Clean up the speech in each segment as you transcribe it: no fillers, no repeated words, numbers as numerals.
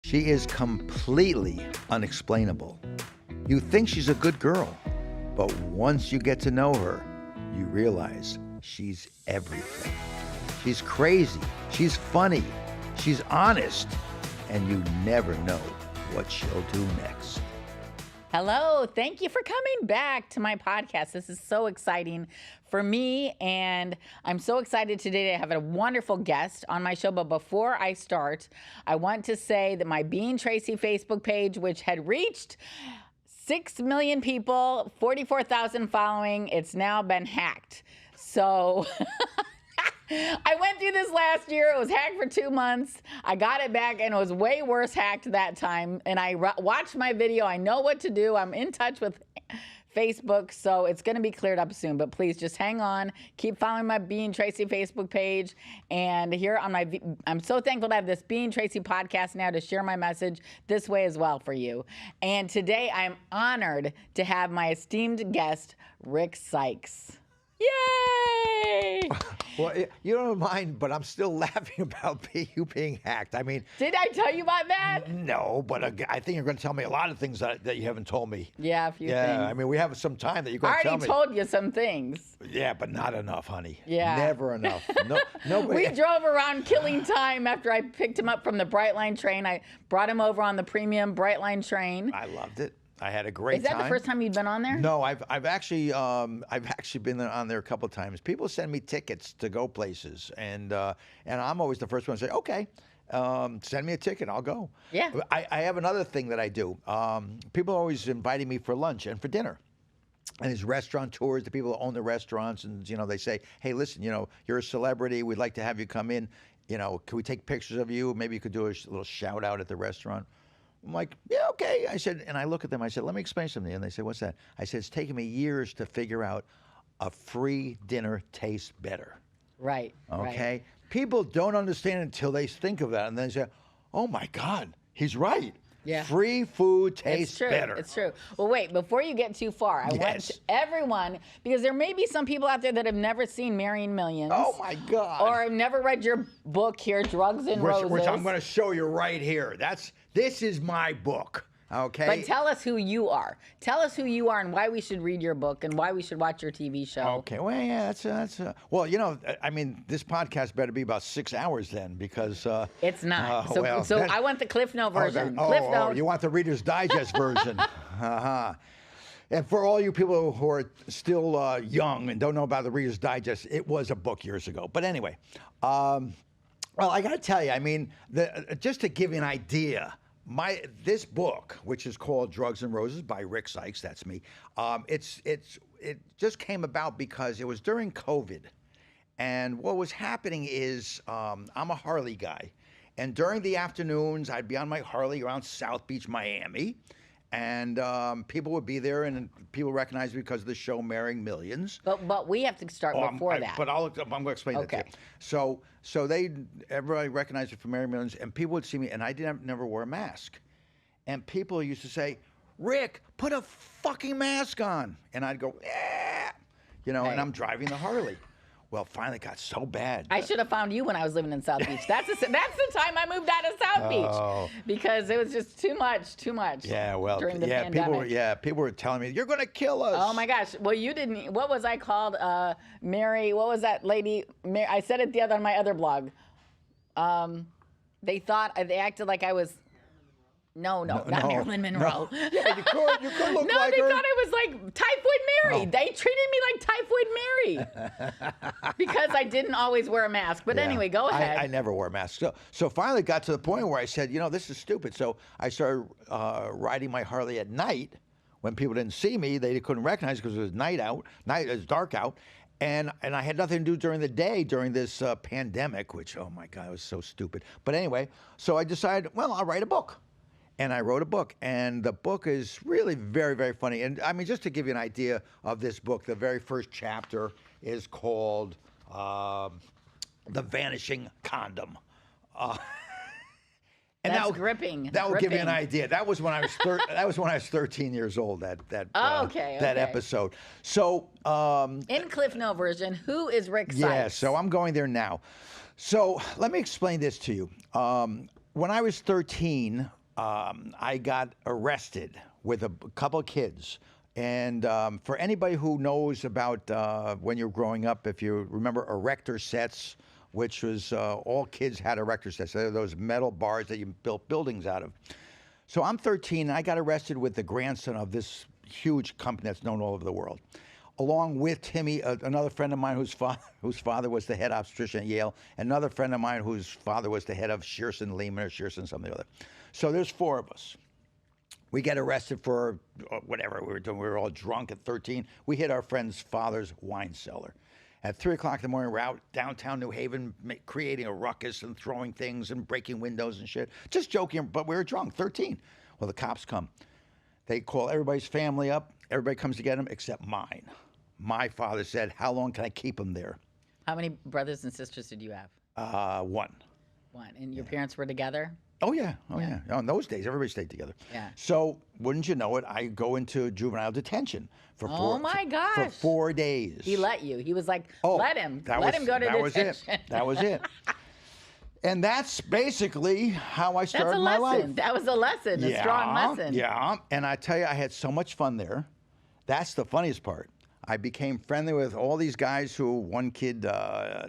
She is completely unexplainable. You think she's a good girl, but once you get to know her, you realize she's everything. She's crazy, she's funny, she's honest, and you never know what she'll do next. Hello, thank you for coming back to my podcast. This is so exciting for me, and I'm so excited today to have a wonderful guest on my show. But before I start, I want to say that my Being Tracy Facebook page, which had reached 6 million people, 44,000 following, it's now been hacked. So I went through this last year. It was hacked for 2 months. I got it back, and it was way worse hacked that time. And I watched my video. I know what to do. I'm in touch with Facebook, so it's going to be cleared up soon. But please just hang on. Keep following my Being Tracy Facebook page. And here on I'm so thankful to have this Being Tracy podcast now to share my message this way as well for you. And today I'm honored to have my esteemed guest, Rick Sykes. Yay! Well, you don't mind, but I'm still laughing about you being hacked. I mean, Did I tell you about that? no, but I think you're going to tell me a lot of things that you haven't told me. Yeah, a few things. Yeah, I mean, we have some time that you're I going to tell already me. told you some things. Yeah, but not enough, honey. Yeah. Never enough. No, nobody. We drove around killing time after I picked him up from the Brightline train. I brought him over on the premium Brightline train. I loved it. I had a great Is that time. the first time you'd been on there? No, I've actually been on there a couple of times. People send me tickets to go places, and I'm always the first one to say, okay, send me a ticket, I'll go. Yeah. I have another thing that I do. People are always inviting me for lunch and for dinner. And there's restaurateurs, the people who own the restaurants, and they say, hey, listen, you're a celebrity. We'd like to have you come in. Can we take pictures of you? Maybe you could do a little shout out at the restaurant. I'm like, yeah, okay. I said, and I look at them. I said, let me explain something to you. And they said, what's that? I said, it's taken me years to figure out a free dinner tastes better. Right. Okay? Right. People don't understand until they think of that. And then they say, oh my God, he's right. Yeah. Free food tastes It's true. better. It's true. Well, wait, before you get too far, I want Yes. everyone, because there may be some people out there that have never seen Marrying Millions. Oh my God. Or have never read your book here, Drugs and Roses. Which I'm going to show you right here. This is my book. Okay. But tell us who you are. Tell us who you are and why we should read your book and why we should watch your TV show. Okay. Well, yeah, well, I mean, this podcast better be about 6 hours then, because It's not. So then- I want the Cliff Note version. Oh, Cliff Note. you want the Reader's Digest version. Uh-huh. And for all you people who are still young and don't know about the Reader's Digest, it was a book years ago. But anyway, well, I got to tell you, I mean, just to give you an idea, this book, which is called Drugs and Roses by Rick Sykes, that's me. It just came about because it was during COVID, and what was happening is I'm a Harley guy, and during the afternoons I'd be on my Harley around South Beach, Miami, and people would be there, and people recognized me because of the show Marrying Millions. But we have to start before that. But I'm going to explain that to Okay. you. So everybody recognized it from Marrying Millions, and people would see me, and I never wore a mask. And people used to say, Rick, put a fucking mask on. And I'd go, yeah, Right. and I'm driving the Harley. Well, finally it got so bad. I should have found you when I was living in South Beach. That's the time I moved out of South Beach because it was just too much. Yeah, well, during the pandemic. people were telling me, you're going to kill us. Oh my gosh! Well, you didn't. What was I called? Mary. What was that lady? Mary, I said it on my other blog. They acted like I was. No, not Marilyn Monroe. Yeah, you could look No, like they her. thought I was like Typhoid Mary. Oh. They treated me like Typhoid Mary because I didn't always wear a mask. But Yeah. anyway, go ahead. I never wore a mask. So finally it got to the point where I said, this is stupid. So I started riding my Harley at night when people didn't see me. They couldn't recognize because it was it was dark out. And I had nothing to do during the day during this pandemic, which, oh my God, it was so stupid. But anyway, so I decided, well, I'll write a book. And I wrote a book, and the book is really very, very funny. And I mean, just to give you an idea of this book, the very first chapter is called The Vanishing Condom. And That's gripping. That will give you an gripping. idea. That was when I was that was when I was 13 years old. That Okay. episode. So In Cliff Note version, who is Rick Sykes? yeah. So I'm going there now. So let me explain this to you. when I was 13, I got arrested with a couple of kids. And for anybody who knows about when you're growing up, if you remember erector sets, which was all kids had erector sets. They're those metal bars that you built buildings out of. So I'm 13, and I got arrested with the grandson of this huge company that's known all over the world, along with Timmy, another friend of mine whose father was the head obstetrician at Yale, another friend of mine whose father was the head of Shearson Lehman or Shearson something or other. So there's 4 of us. We get arrested for whatever we were doing. We were all drunk at 13. We hit our friend's father's wine cellar. At 3 o'clock in the morning, we're out downtown New Haven creating a ruckus and throwing things and breaking windows and shit. Just joking, but we were drunk, 13. Well, the cops come. They call everybody's family up. Everybody comes to get them except mine. My father said, how long can I keep him there? How many brothers and sisters did you have? 1. One. And your parents were together? Oh, yeah. Oh, yeah. In those days, everybody stayed together. Yeah. So, wouldn't you know it, I go into juvenile detention for Oh, my gosh. for 4 days. He let you. He was like, let him. That Let was- him go to that detention. was it. That was it. And that's basically how I That's started a my lesson. life. That was a lesson, a strong lesson. Yeah, and I tell you, I had so much fun there. That's the funniest part. I became friendly with all these guys who, one kid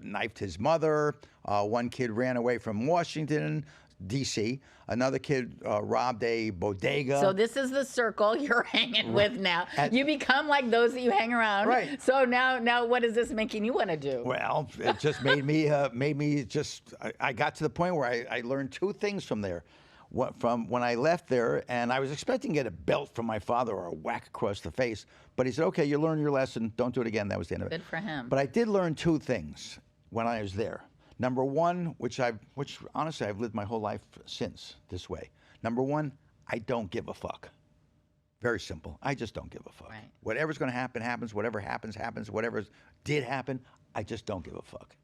knifed his mother, one kid ran away from Washington, D.C., another kid robbed a bodega. So this is the circle you're hanging with now. You become like those that you hang around. Right. So now what is this making you want to do? Well, it just made me just. I got to the point where I learned 2 things from there. From when I left there, and I was expecting to get a belt from my father or a whack across the face, but he said, "Okay, you learned your lesson. Don't do it again." That was the end of it. Good for him. But I did learn 2 things when I was there. Number 1, which honestly I've lived my whole life since this way. Number 1, I don't give a fuck. Very simple. I just don't give a fuck. Right. Whatever's going to happen, happens. Whatever happens, happens. Whatever did happen, I just don't give a fuck.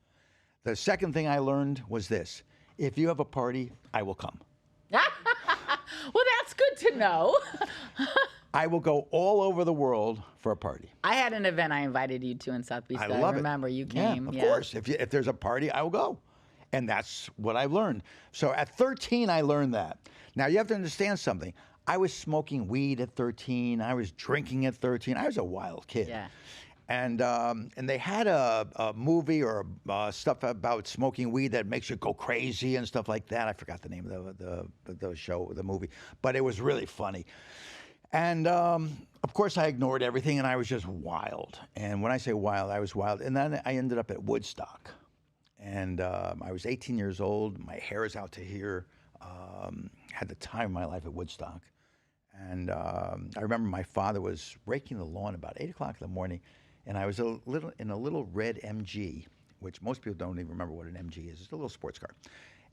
The second thing I learned was this: if you have a party, I will come. Well, that's good to know. I will go all over the world for a party. I had an event I invited you to in South Beach. I that love I remember you Yeah, came. of course. If there's a party, I will go. And that's what I learned. So at 13, I learned that. Now, you have to understand something. I was smoking weed at 13. I was drinking at 13. I was a wild kid. Yeah. And they had a movie or stuff about smoking weed that makes you go crazy and stuff like that. I forgot the name of the show, the movie, but it was really funny. And of course, I ignored everything, and I was just wild. And when I say wild, I was wild. And then I ended up at Woodstock, and I was 18 years old. My hair is out to here. Had the time of my life at Woodstock. And I remember my father was raking the lawn about 8 o'clock in the morning, and I was in a little red MG, which most people don't even remember what an MG is. It's a little sports car.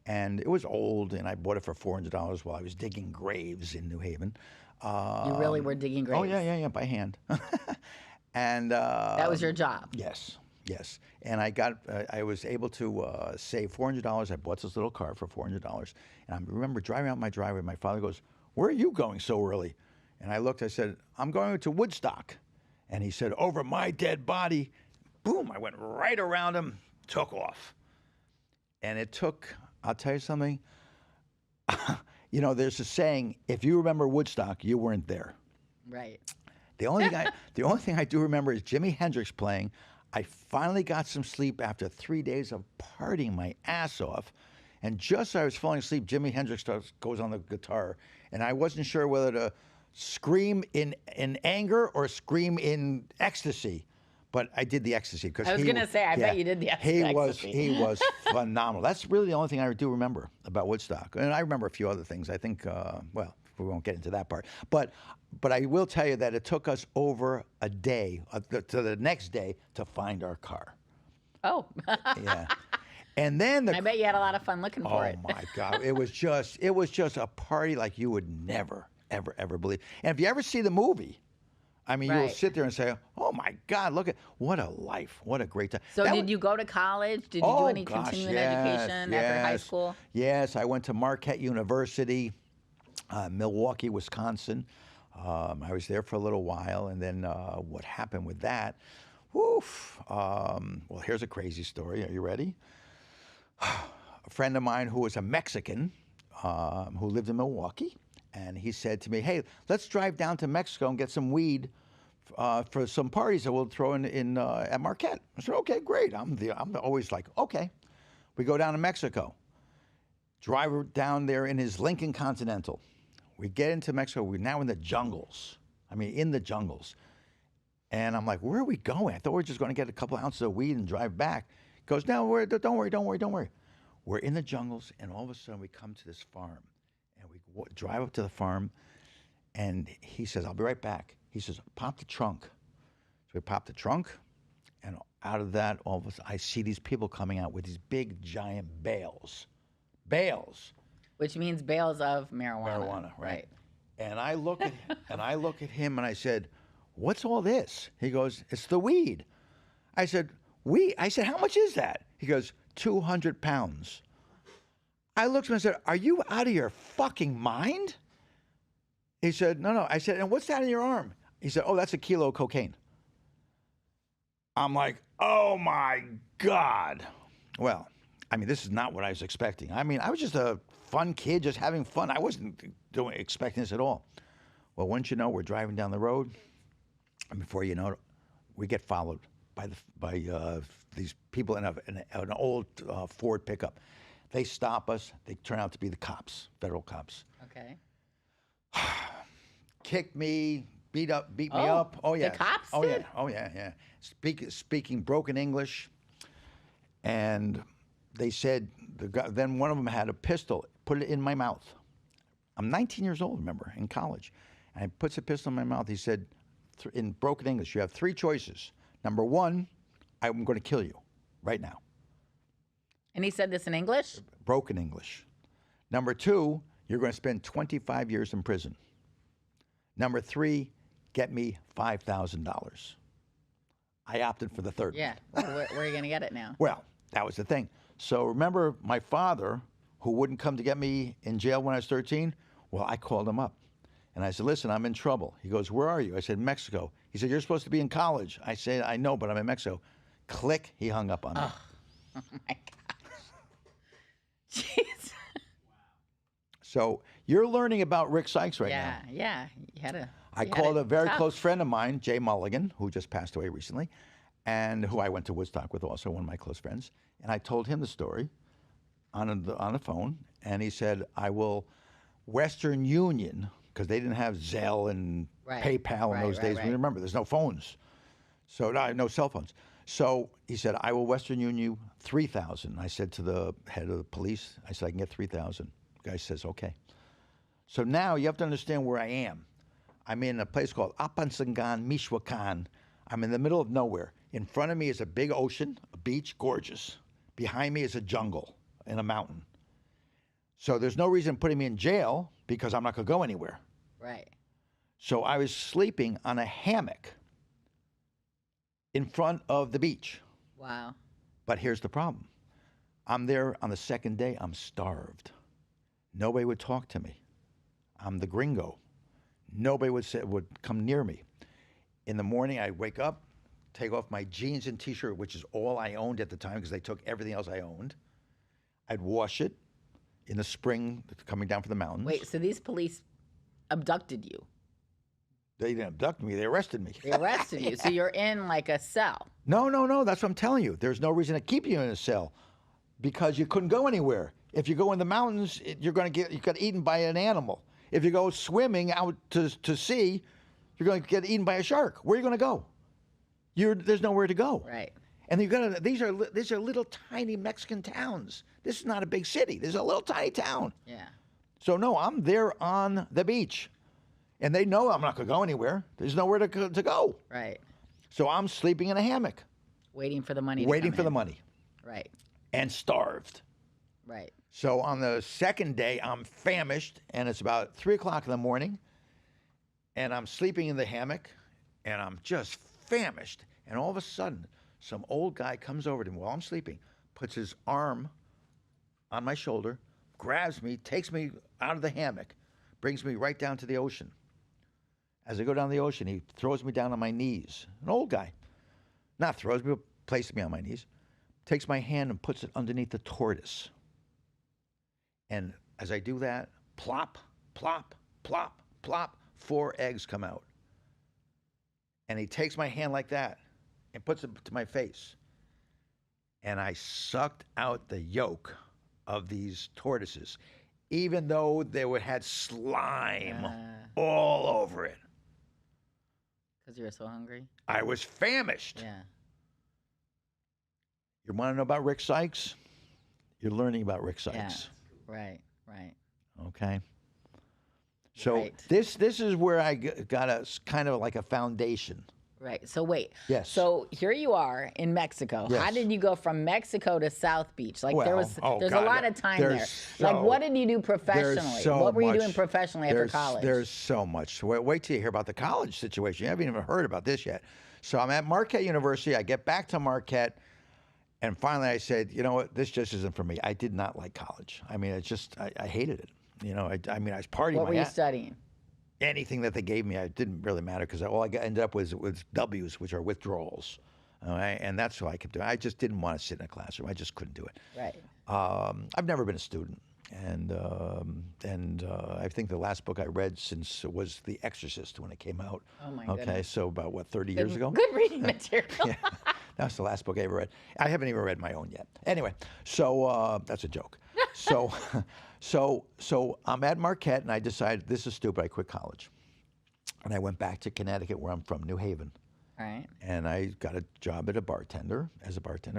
And it was old, and I bought it for $400 while I was digging graves in New Haven. You really were digging graves. Oh, yeah, by hand. And That was your job. Yes. And I was able to save $400. I bought this little car for $400. And I remember driving out my driveway. My father goes, "Where are you going so early?" And I looked, I said, "I'm going to Woodstock." And he said, "Over my dead body." Boom, I went right around him, took off. And it took, I'll tell you something. You know, there's a saying, if you remember Woodstock, you weren't there. Right. The only thing I do remember is Jimi Hendrix playing. I finally got some sleep after 3 days of partying my ass off. And just as I was falling asleep, Jimi Hendrix goes on the guitar. And I wasn't sure whether to scream in anger or scream in ecstasy. But I did the ecstasy because I was going to say, I bet you did the ecstasy. He was phenomenal. That's really the only thing I do remember about Woodstock. And I remember a few other things. I think, well, we won't get into that part. But I will tell you that it took us over a day, to the next day, to find our car. Oh. Yeah. And then I bet you had a lot of fun looking for it. Oh my God. It was just a party like you would never, ever believe. And if you ever see the movie, I mean, you'll Right. sit there and say, "Oh my God, look at what a life, what a great time." So That did was- you go to college? Did you do any continuing education after high school? Yes, I went to Marquette University, Milwaukee, Wisconsin. I was there for a little while, and then what happened with that? Woof. Well, here's a crazy story. Are you ready? A friend of mine who was a Mexican, who lived in Milwaukee, and he said to me, "Hey, let's drive down to Mexico and get some weed for some parties that we'll throw in at Marquette." I said, "Okay, great." I'm always like, "Okay." We go down to Mexico. Drive down there in his Lincoln Continental. We get into Mexico. We're now in the jungles. I mean, in the jungles. And I'm like, "Where are we going? I thought we were just going to get a couple ounces of weed and drive back." He goes, "No, don't worry. We're in the jungles, and all of a sudden we come to this farm, and we drive up to the farm, and he says, 'I'll be right back.' He says, 'Pop the trunk.' So we pop the trunk, and out of that, all of a sudden, I see these people coming out with these big, giant bales. Bales. Which means bales of marijuana. Marijuana, right. And I look at him, and I said, 'What's all this?' He goes, 'It's the weed.' I said, 'Weed?' I said, 'How much is that?' He goes, 200 pounds. I looked at him and said, 'Are you out of your fucking mind?' He said, 'No.' I said, 'And what's that in your arm?' He said, 'Oh, that's a kilo of cocaine.' I'm like, "Oh my God." Well, I mean, this is not what I was expecting. I mean, I was just a fun kid, just having fun. I wasn't expecting this at all. Well, once you know, we're driving down the road, and before you know it, we get followed by these people in an old Ford pickup. They stop us. They turn out to be the cops, federal cops. Okay. Kicked me, beat me up. Oh yeah. The cops Oh did? yeah. Oh yeah. Speaking broken English, and they said then one of them had a pistol, put it in my mouth. I'm 19 years old, remember, in college, and he puts a pistol in my mouth. He said, in broken English, "You have three choices. Number one, I'm going to kill you right now." And he said this in English? Broken English. Number two, you're going to spend 25 years in prison. Number three, get me $5,000. I opted for the third. Yeah. Where are you going to get it now? Well, that was the thing. So remember my father, who wouldn't come to get me in jail when I was 13? Well, I called him up. And I said, "Listen, I'm in trouble." He goes, "Where are you?" I said, "Mexico." He said, "You're supposed to be in college." I said, "I know, but I'm in Mexico." Click, he hung up on me. Oh my gosh. Jeez. So you're learning about Rick Sykes right now. Yeah. You had to. I called a very close friend of mine, Jay Mulligan, who just passed away recently, and who I went to Woodstock with, also one of my close friends. And I told him the story on the phone, and he said, "I will Western Union," because they didn't have Zelle and PayPal in those days. Right. Remember, there's no phones, so no cell phones. So he said, "I will Western Union you 3,000." I said to the head of the police, I said, "I can get 3,000." The guy says, "Okay." So now you have to understand where I am. I'm in a place called Apansangan, Michoacan. I'm in the middle of nowhere. In front of me is a big ocean, a beach, gorgeous. Behind me is a jungle and a mountain. So there's no reason putting me in jail because I'm not going to go anywhere. Right. So I was sleeping on a hammock in front of the beach. Wow. But here's the problem. I'm there on the second day. I'm starved. Nobody would talk to me. I'm the gringo. Nobody would come near me. In the morning, I wake up, take off my jeans and T-shirt, which is all I owned at the time because they took everything else I owned. I'd wash it in the spring coming down from the mountains. Wait, so these police abducted you? They didn't abduct me. They arrested me. They arrested you. So you're in like a cell. No. That's what I'm telling you. There's no reason to keep you in a cell because you couldn't go anywhere. If you go in the mountains, you got eaten by an animal. If you go swimming out to sea, you're going to get eaten by a shark. Where are you going to go? There's nowhere to go. Right. And these are little tiny Mexican towns. This is not a big city. This is a little tiny town. Yeah. So no, I'm there on the beach, and they know I'm not going to go anywhere. There's nowhere to go. Right. So I'm sleeping in a hammock, Waiting for the money. waiting to for come the in. money, Right. and starved. Right. So on the second day, I'm famished, and it's about 3 o'clock in the morning, and I'm sleeping in the hammock, and I'm just famished. And all of a sudden, some old guy comes over to me while I'm sleeping, puts his arm on my shoulder, grabs me, takes me out of the hammock, brings me right down to the ocean. As I go down the ocean, he throws me down on my knees. An old guy. Not throws me, but places me on my knees. Takes my hand and puts it underneath the tortoise. And As I do that, plop, plop, plop, plop, 4 eggs come out. And he takes my hand like that and puts it to my face. And I sucked out the yolk of these tortoises, even though had slime all over it. Because you were so hungry? I was famished. Yeah. You want to know about Rick Sykes? You're learning about Rick Sykes. Yeah. Right. Okay. So Right. this is where I got a kind of like a foundation. Right. So wait. Yes. So here you are in Mexico. Yes. How did you go from Mexico to South Beach? Like there's God, a lot of time there. Like what did you do professionally? What were you doing professionally after college? There's so much. Wait till you hear about the college situation. You haven't even heard about this yet. So I'm at Marquette University. I get back to Marquette, and finally I said, you know what, this just isn't for me. I did not like college. I mean, I hated it. You know, I mean, I was partying. What were you studying? Anything that they gave me, it didn't really matter because all I ended up with was W's, which are withdrawals. All right? And that's what I kept doing. I just didn't want to sit in a classroom. I just couldn't do it. Right. I've never been a student. And I think the last book I read since was The Exorcist when it came out. Oh, my Okay, goodness. so about, 30 years ago? Good reading material. Yeah, that was the last book I ever read. I haven't even read my own yet. Anyway, so that's a joke. So I'm at Marquette, and I decided this is stupid. I quit college, and I went back to Connecticut, where I'm from, New Haven. Right. And I got a job as a bartender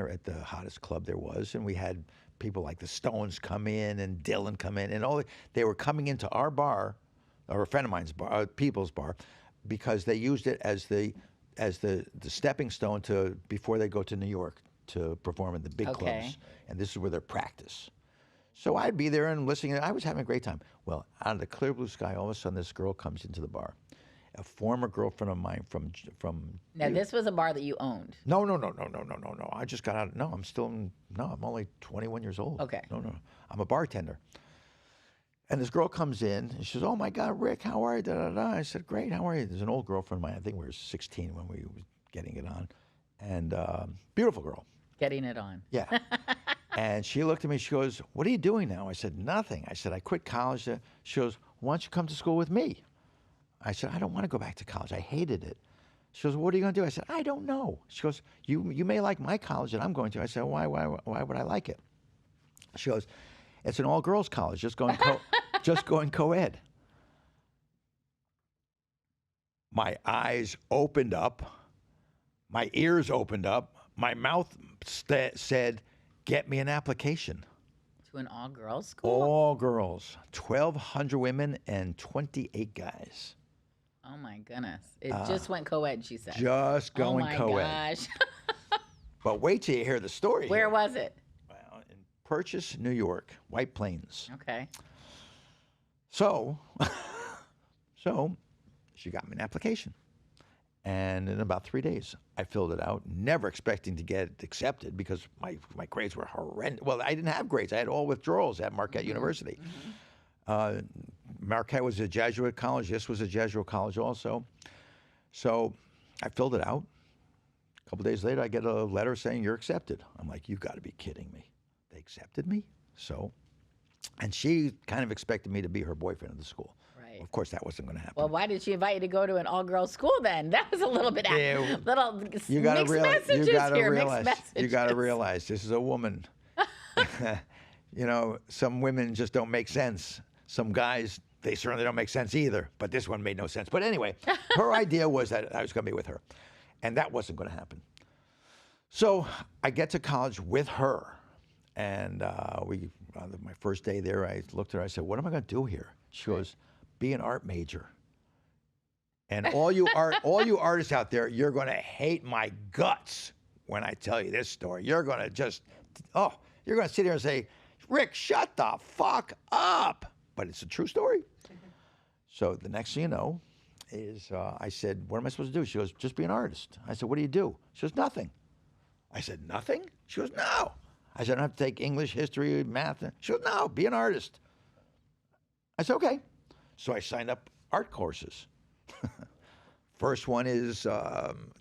at the hottest club there was, and we had people like the Stones come in and Dylan come in, and they were coming into our bar, or a friend of mine's bar, People's Bar, because they used it as the stepping stone to before they go to New York to perform in the big clubs, and this is where their practice. So I'd be there and listening. I was having a great time. Well, out of the clear blue sky, all of a sudden this girl comes into the bar, a former girlfriend of mine from. Now this was a bar that you owned. No. I just got out. No, I'm only 21 years old. Okay. No. I'm a bartender. And this girl comes in and she says, "Oh my God, Rick, how are you?" Da, da, da. I said, "Great, how are you?" There's an old girlfriend of mine. I think we were 16 when we were getting it on, and beautiful girl. Getting it on. Yeah. And she looked at me, she goes, "What are you doing now?" I said, "Nothing." I said, "I quit college." She goes, "Why don't you come to school with me?" I said, "I don't want to go back to college. I hated it." She goes, "What are you going to do?" I said, "I don't know." She goes, You may like my college that I'm going to." I said, Why would I like it?" She goes, "It's an all-girls college, just going co-ed." My eyes opened up, my ears opened up, my mouth said, "Get me an application." To an all-girls school? All girls, 1,200 women and 28 guys. Oh my goodness. It just went co-ed, she said. Just going co-ed. Oh my gosh. But wait till you hear the story. Where here. was it? Well, in Purchase, New York, White Plains. Okay. So she got me an application. And in about 3 days, I filled it out, never expecting to get accepted because my grades were horrendous. Well, I didn't have grades. I had all withdrawals at Marquette University. Marquette was a Jesuit college. This was a Jesuit college also. So I filled it out. A couple days later, I get a letter saying, "You're accepted." I'm like, "You've got to be kidding me." They accepted me? And she kind of expected me to be her boyfriend at the school. Right. Of course, that wasn't going to happen. Well, why did she invite you to go to an all-girls school then? That was a little bit little You got to mixed realize. messages You got to here. realize. Mixed You got to messages. realize this is a woman. You know, some women just don't make sense. Some guys, they certainly don't make sense either. But this one made no sense. But anyway, her idea was that I was going to be with her, and that wasn't going to happen. So I get to college with her, and my first day there, I looked at her. I said, "What am I going to do here?" She goes, "Be an art major." And all you artists out there, you're going to hate my guts when I tell you this story. You're going to you're going to sit here and say, "Rick, shut the fuck up." But it's a true story. So the next thing you know is I said, "What am I supposed to do?" She goes, "Just be an artist." I said, "What do you do?" She goes, "Nothing." I said, "Nothing?" She goes, "No." I said, "I don't have to take English, history, math." She goes, "No, be an artist." I said, "Okay." So I signed up art courses. First one is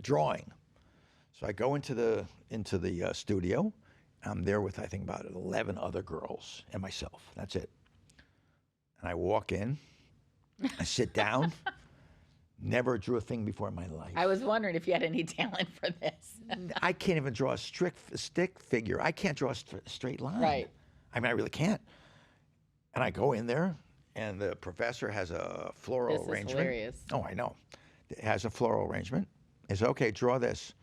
drawing. So I go into the studio. I'm there with, I think, about 11 other girls and myself. That's it. And I walk in, I sit down. Never drew a thing before in my life. I was wondering if you had any talent for this. I can't even draw a stick figure. I can't draw a straight line. Right. I mean, I really can't. And I go in there, and the professor has a floral This is arrangement. hilarious. Oh, I know. It has a floral arrangement. He said, okay, draw this.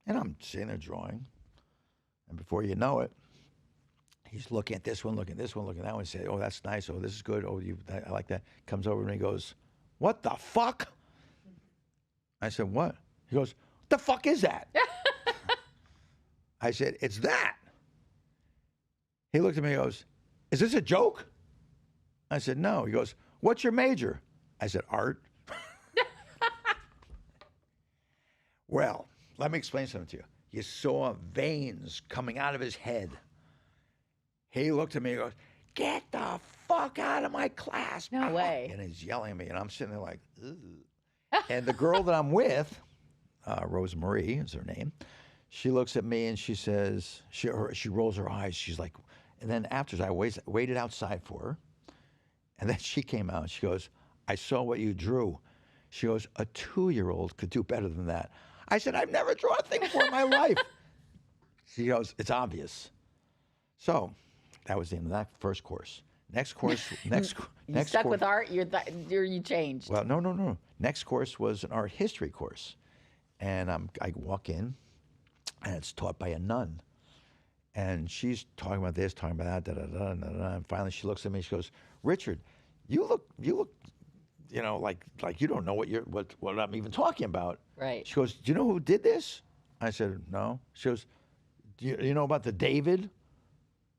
And I'm sitting there drawing. And before you know it, he's looking at this one, looking at this one, looking at that one, and say, oh, that's nice. Oh, this is good. Oh, I like that. Comes over and he goes, what the fuck? I said, what? He goes, what the fuck is that? I said, it's that. He looked at me and goes, is this a joke? I said, no. He goes, what's your major? I said, art. Well, let me explain something to you. You saw veins coming out of his head. He looked at me and goes, get the fuck out of my class. No way. And he's yelling at me, and I'm sitting there like, ugh. And the girl that I'm with, Rosemarie is her name, she looks at me and she says, she rolls her eyes. She's like, and then after I waited outside for her, and then she came out and she goes, I saw what you drew. She goes, a 2-year-old could do better than that. I said, I've never drawn a thing before in my life. She goes, it's obvious. So that was the end of that first course. Next course, You stuck with art. You changed. Well, no. Next course was an art history course, and I walk in, and it's taught by a nun, and she's talking about this, talking about that, and finally she looks at me. She goes, "Richard, you look, you know, like you don't know what I'm even talking about." Right. She goes, "Do you know who did this?" I said, "No." She goes, "Do you know about the David?"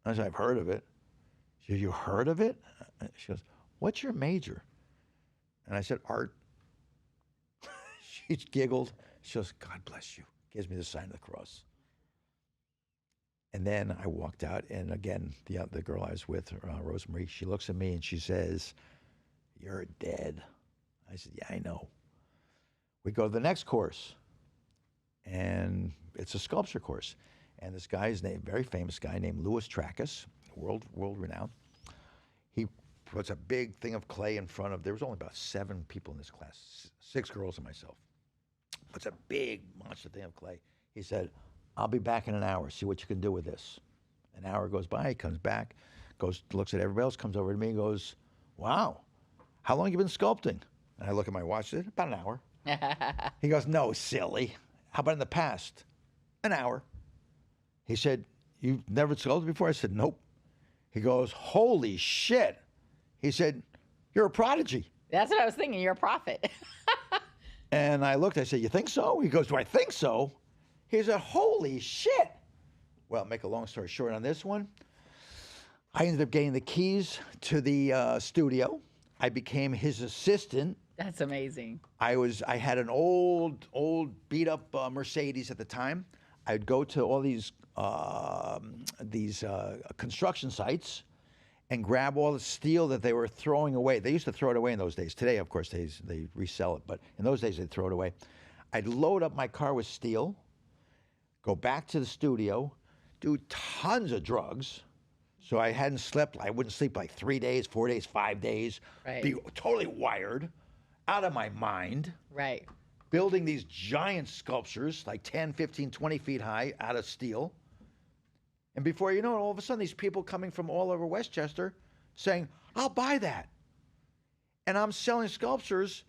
I said, "I've heard of it." She goes, "You heard of it?" She goes, "What's your major?" And I said, "Art." She giggled. She goes, "God bless you." Gives me the sign of the cross. And then I walked out, and again, the girl I was with, Rosemarie, she looks at me and she says, "You're dead." I said, "Yeah, I know." We go to the next course, and it's a sculpture course. And this guy's name, very famous guy named Louis Tracus, world renowned. He puts a big thing of clay in front of, there was only about 7 people in this class, 6 girls and myself. Puts a big monster thing of clay. He said, "I'll be back in an hour. See what you can do with this." An hour goes by. He comes back, looks at everybody else, comes over to me and goes, "Wow, how long have you been sculpting?" And I look at my watch. I said, "About an hour." He goes, "No, silly. How about in the past?" "An hour." He said, "You've never sculpted before?" I said, "Nope." He goes, "Holy shit." He said, "You're a prodigy." That's what I was thinking. You're a prophet. And I looked, I said, "You think so?" He goes, "Do I think so?" He said, "Holy shit." Well, make a long story short on this one, I ended up getting the keys to the studio. I became his assistant. That's amazing. I had an old beat up Mercedes at the time. I'd go to all these construction sites and grab all the steel that they were throwing away. They used to throw it away in those days. Today, of course, they resell it, but in those days they'd throw it away. I'd load up my car with steel, go back to the studio, do tons of drugs. So I hadn't slept. I wouldn't sleep like 3 days, 4 days, 5 days. Right. Be totally wired, out of my mind. Right. Building these giant sculptures, like 10, 15, 20 feet high, out of steel. And before you know it, all of a sudden, these people coming from all over Westchester saying, "I'll buy that." And I'm selling sculptures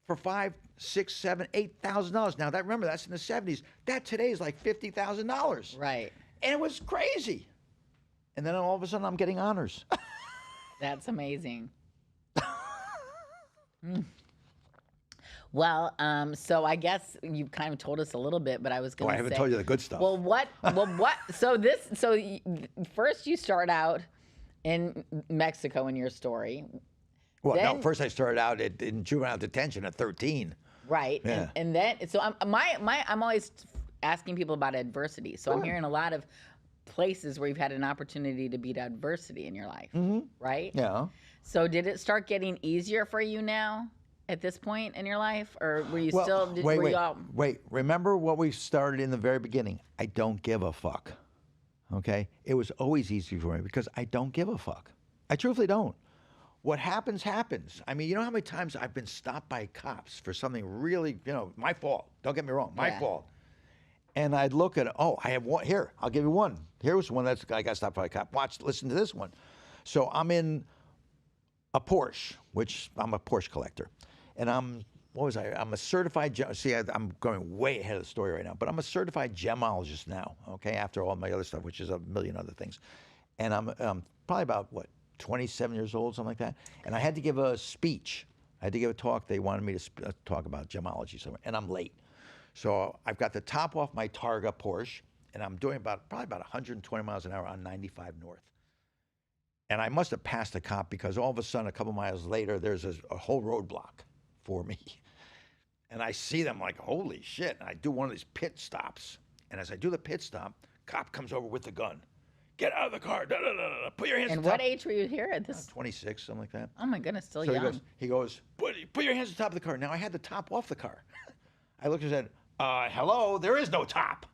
for $5,000, $6,000, $7,000, $8,000. Now, remember, that's in the 70s. That today is like $50,000. Right. And it was crazy. And then all of a sudden, I'm getting honors. That's amazing. Well, so I guess you kind of told us a little bit, but I was going to say. I haven't told you the good stuff. Well, what? First you start out in Mexico in your story. Well, no, then- first I started out in juvenile detention at 13. Right. Yeah. And then, so I'm always asking people about adversity. So I'm hearing a lot of places where you've had an opportunity to beat adversity in your life, right? Yeah. So did it start getting easier for you now at this point in your life? Or were you Wait. Remember what we started in the very beginning. I don't give a fuck. Okay? It was always easy for me because I don't give a fuck. I truthfully don't. What happens, happens. I mean, you know how many times I've been stopped by cops for something really, my fault. Don't get me wrong, my Yeah. fault. And I'd look at, I have one here. I'll give you one. Here was one that's I got stopped by a cop. Listen to this one. So I'm in a Porsche, which I'm a Porsche collector, and I'm a certified. I'm going way ahead of the story right now, but I'm a certified gemologist now. Okay, after all my other stuff, which is a million other things, and I'm probably about 27 years old, something like that. And I had to give a speech. I had to give a talk. They wanted me to talk about gemology somewhere, and I'm late. So I've got the top off my Targa Porsche, and I'm doing probably about 120 miles an hour on 95 North. And I must have passed a cop because all of a sudden, a couple miles later, there's a whole roadblock for me. And I see them like, holy shit. And I do one of these pit stops. And as I do the pit stop, cop comes over with the gun. Get out of the car. Da, da, da, da. Put your hands And on top. what age were you here at this? 26, something like that. Oh my goodness, still So young. he goes, put your hands on top of the car. Now I had the top off the car. I looked and said, hello, there is no top.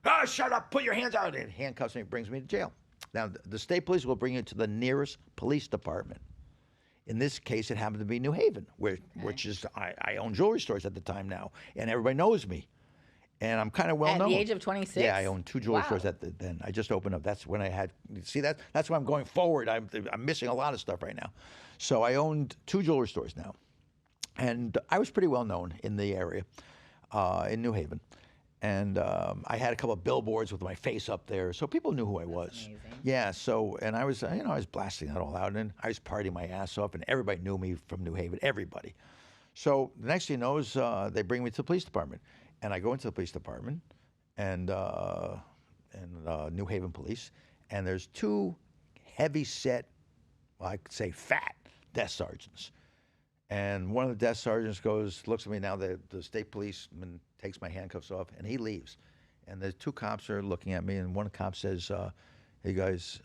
Oh, shut up, put your hands out. And handcuffs me, brings me to jail. Now, the state police will bring you to the nearest police department. In this case, it happened to be New Haven, which is, I own jewelry stores at the time now, and everybody knows me. And I'm kind of well known. At the age of 26? Yeah, I owned 2 jewelry Wow. stores then. I just opened up. That's when I had, that's why I'm going forward. I'm missing a lot of stuff right now. So I owned 2 jewelry stores now. And I was pretty well known in the area, in New Haven. And I had a couple of billboards with my face up there, so people knew who I was. amazing. Yeah, so, and I was, I was blasting that all out, and I was partying my ass off, and everybody knew me from New Haven, everybody. So the next thing you know is they bring me to the police department. And I go into the police department, and New Haven Police, and there's 2 heavy-set, well, I could say fat, desk sergeants. And one of the desk sergeants looks at me now, the state policeman takes my handcuffs off, and he leaves. And the 2 cops are looking at me, and one cop says, hey guys,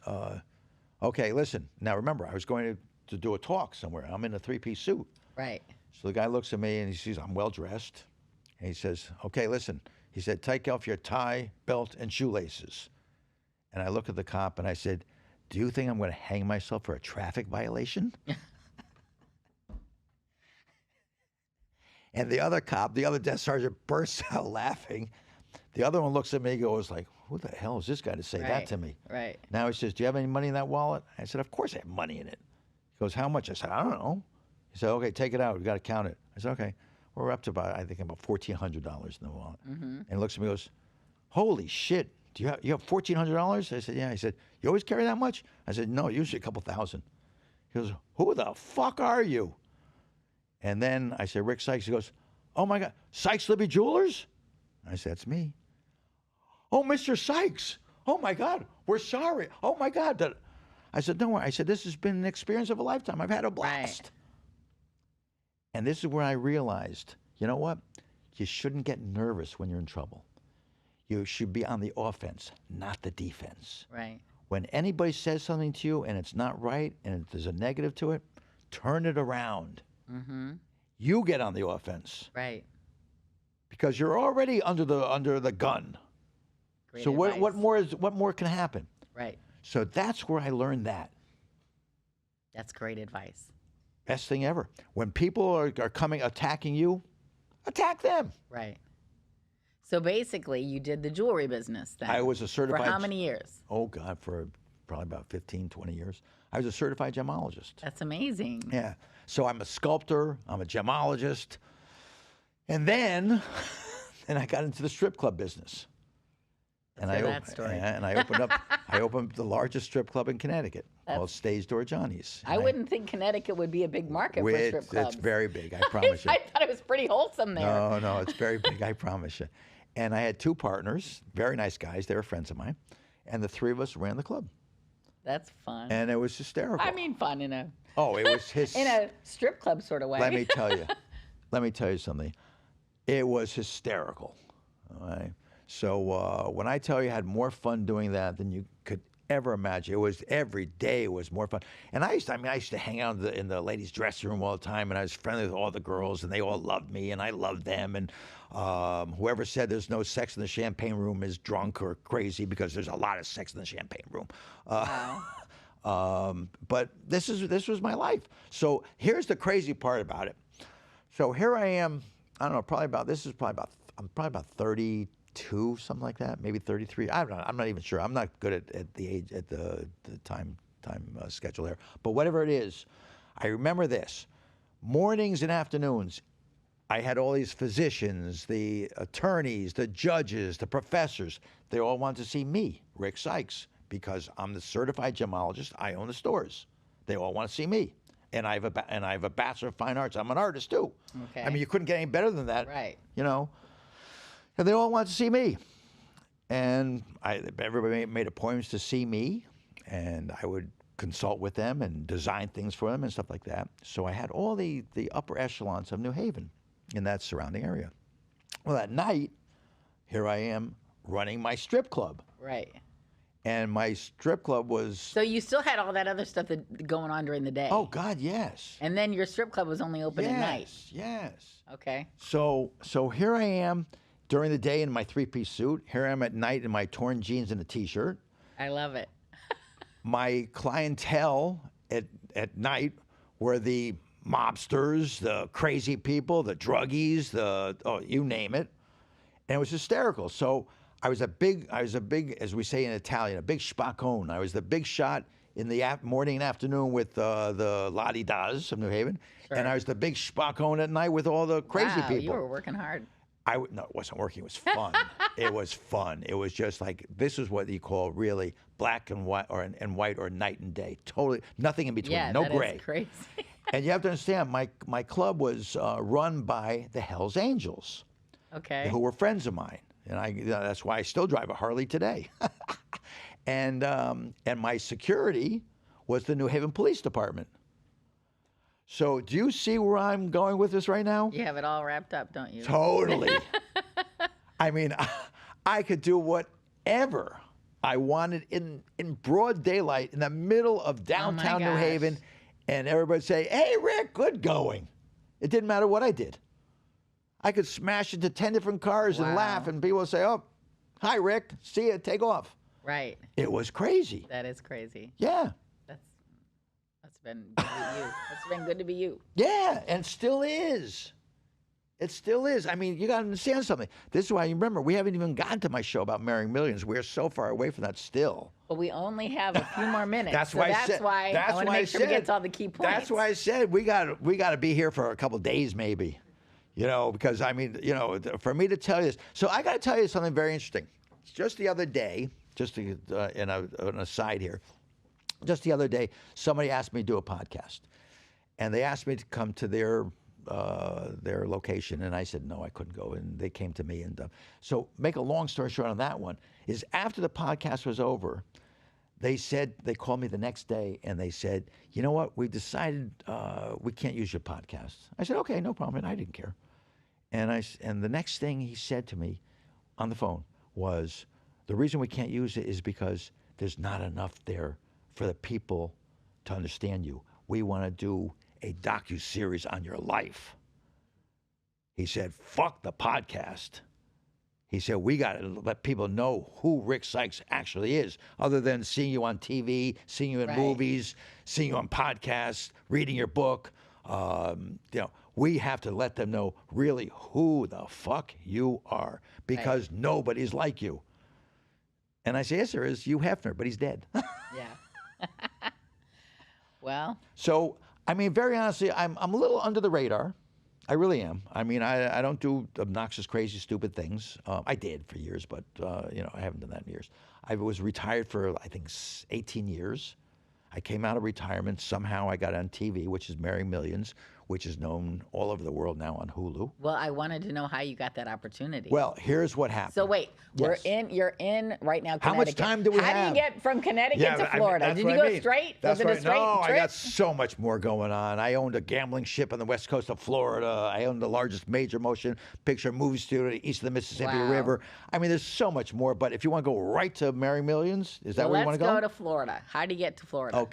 okay, listen, now remember, I was going to do a talk somewhere. I'm in a 3-piece suit. Right. So the guy looks at me, and he sees I'm well-dressed. And he says, okay, listen. He said, take off your tie, belt, and shoelaces. And I look at the cop, and I said, do you think I'm going to hang myself for a traffic violation? And the other cop, the other desk sergeant, bursts out laughing. The other one looks at me and goes like, who the hell is this guy to say that Right. to me? Right. Now he says, do you have any money in that wallet? I said, of course I have money in it. He goes, how much? I said, I don't know. He said, okay, take it out. We've got to count it. I said, okay. We're up to about $1,400 in the wallet. And he looks at me and goes, holy shit, do you have $1,400? I said, yeah. He said, you always carry that much? I said, no, usually a couple thousand. He goes, who the fuck are you? And then I said, Rick Sykes. He goes, oh my God, Sykes Libby Jewelers? I said, that's me. Oh, Mr. Sykes. Oh my God, we're sorry. Oh my God. I said, don't worry. I said, this has been an experience of a lifetime. I've had a blast. Right. And this is where I realized, you know what? You shouldn't get nervous when you're in trouble. You should be on the offense, not the defense. Right. When anybody says something to you and it's not right and there's a negative to it, turn it around. Mm-hmm. You get on the offense Right. because you're already under the gun. Great So what advice. what more can happen? Right. So that's where I learned that. That's great advice. Best thing ever. When people are coming attacking you, attack them. Right. So basically, you did the jewelry business then. I was a certified. For how many years? Oh, God, for probably about 15, 20 years. I was a certified gemologist. That's amazing. Yeah. So I'm a sculptor, I'm a gemologist. And then I got into the strip club business. Let's hear that story. And I opened up the largest strip club in Connecticut called Stage Door Johnny's. I wouldn't think Connecticut would be a big market for strip clubs. It's very big, I promise you. I thought it was pretty wholesome there. No, it's very big, I promise you. And I had 2 partners, very nice guys. They were friends of mine. And the 3 of us ran the club. That's fun. And it was hysterical. I mean, fun in a oh, it was in a strip club sort of way. Let me tell you something. It was hysterical. All right. So when I tell you I had more fun doing that than you could ever imagine, it was every day was more fun. And I used to hang out in the ladies' dressing room all the time, and I was friendly with all the girls, and they all loved me, and I loved them. And whoever said there's no sex in the champagne room is drunk or crazy because there's a lot of sex in the champagne room. Wow. But this was my life. So here's the crazy part about it. So here I am. I don't know. I'm probably about 32, something like that. Maybe 33. I don't know. I'm not even sure. I'm not good at the age at the time schedule there. But whatever it is, I remember this. Mornings and afternoons, I had all these physicians, the attorneys, the judges, the professors. They all wanted to see me, Rick Sykes, because I'm the certified gemologist. I own the stores. They all want to see me, and I have a Bachelor of Fine Arts. I'm an artist too. Okay. I mean, you couldn't get any better than that, Right. You know. And they all wanted to see me, and everybody made appointments to see me, and I would consult with them and design things for them and stuff like that. So I had all the upper echelons of New Haven in that surrounding area. Well, at night, here I am running my strip club. Right. And my strip club was, So you still had all that other stuff going on during the day. oh God, yes. And then your strip club was only open at night. Yes. Okay. So here I am during the day in my three-piece suit. Here I am at night in my torn jeans and a t-shirt. I love it. My clientele at night were the mobsters, the crazy people, the druggies, you name it. And it was hysterical. So I was a big, as we say in Italian, a big spaccone. I was the big shot in the morning and afternoon with the la-di-das of New Haven. Sure. And I was the big spaccone at night with all the crazy Wow, people. you were working hard. No, it wasn't working. It was fun. It was fun. It was just like, this is what you call really black and white, and white, or night and day. Totally, nothing in between. Yeah, no that gray. is crazy. And you have to understand, my club was run by the Hells Angels, Okay. who were friends of mine, and that's why I still drive a Harley today. and my security was the New Haven Police Department. So do you see where I'm going with this right now? You have it all wrapped up, don't you? Totally. I mean, I could do whatever I wanted in broad daylight in the middle of downtown New gosh. Haven, and everybody would say, "Hey, Rick, good going." It didn't matter what I did. I could smash into 10 different cars and Wow. laugh, and people would say, "Oh, hi, Rick. See ya. Take off." Right. It was crazy. That is crazy. Yeah. That's been good to be you. That's been good to be you. Yeah, and still is. It still is. I mean, you got to understand something. This is why you remember, we haven't even gotten to my show about marrying millions. We're so far away from that still. But we only have a few more minutes. That's so why I that's said- why that's I want to why I make sure we said- get to all the key points. That's why I said we got to be here for a couple days maybe. Because I mean, for me to tell you this. So I got to tell you something very interesting. Just the other day, in an aside here, just the other day, somebody asked me to do a podcast, and they asked me to come to their location, and I said no, I couldn't go, and they came to me, and so make a long story short on that one is after the podcast was over, they called me the next day, and they said, you know what, we've decided we can't use your podcast. I said okay, no problem, and I didn't care, and the next thing he said to me on the phone was, the reason we can't use it is because there's not enough there for the people to understand you. We want to do a docu-series on your life. He said, fuck the podcast. He said, we got to let people know who Rick Sykes actually is, other than seeing you on TV, seeing you in Right. movies, seeing you on podcasts, reading your book. We have to let them know really who the fuck you are, because nobody's like you. And I say, yes, there is. Hugh Hefner, but he's dead. Yeah. Well, So, I mean, very honestly, I'm a little under the radar. I really am. I mean, I don't do obnoxious, crazy, stupid things. I did for years, but, I haven't done that in years. I was retired for, I think, 18 years. I came out of retirement. Somehow I got on TV, which is Marrying Millions, which is known all over the world now on Hulu. well, I wanted to know how you got that opportunity. Well, here's what happened. so wait, Yes. you're in right now, Connecticut. How much time do we How have? do you get from Connecticut Yeah, to but I mean, Florida? that's Did what you I go mean. straight? That's Was it a right. straight No, I trip? got so much more going on. I owned a gambling ship on the west coast of Florida. I owned the largest major motion picture movie studio east of the Mississippi Wow. River. I mean, there's so much more. But if you want to go right to Marrying Millions, is that Well, where you want let's to go to Florida. How do you get to Florida?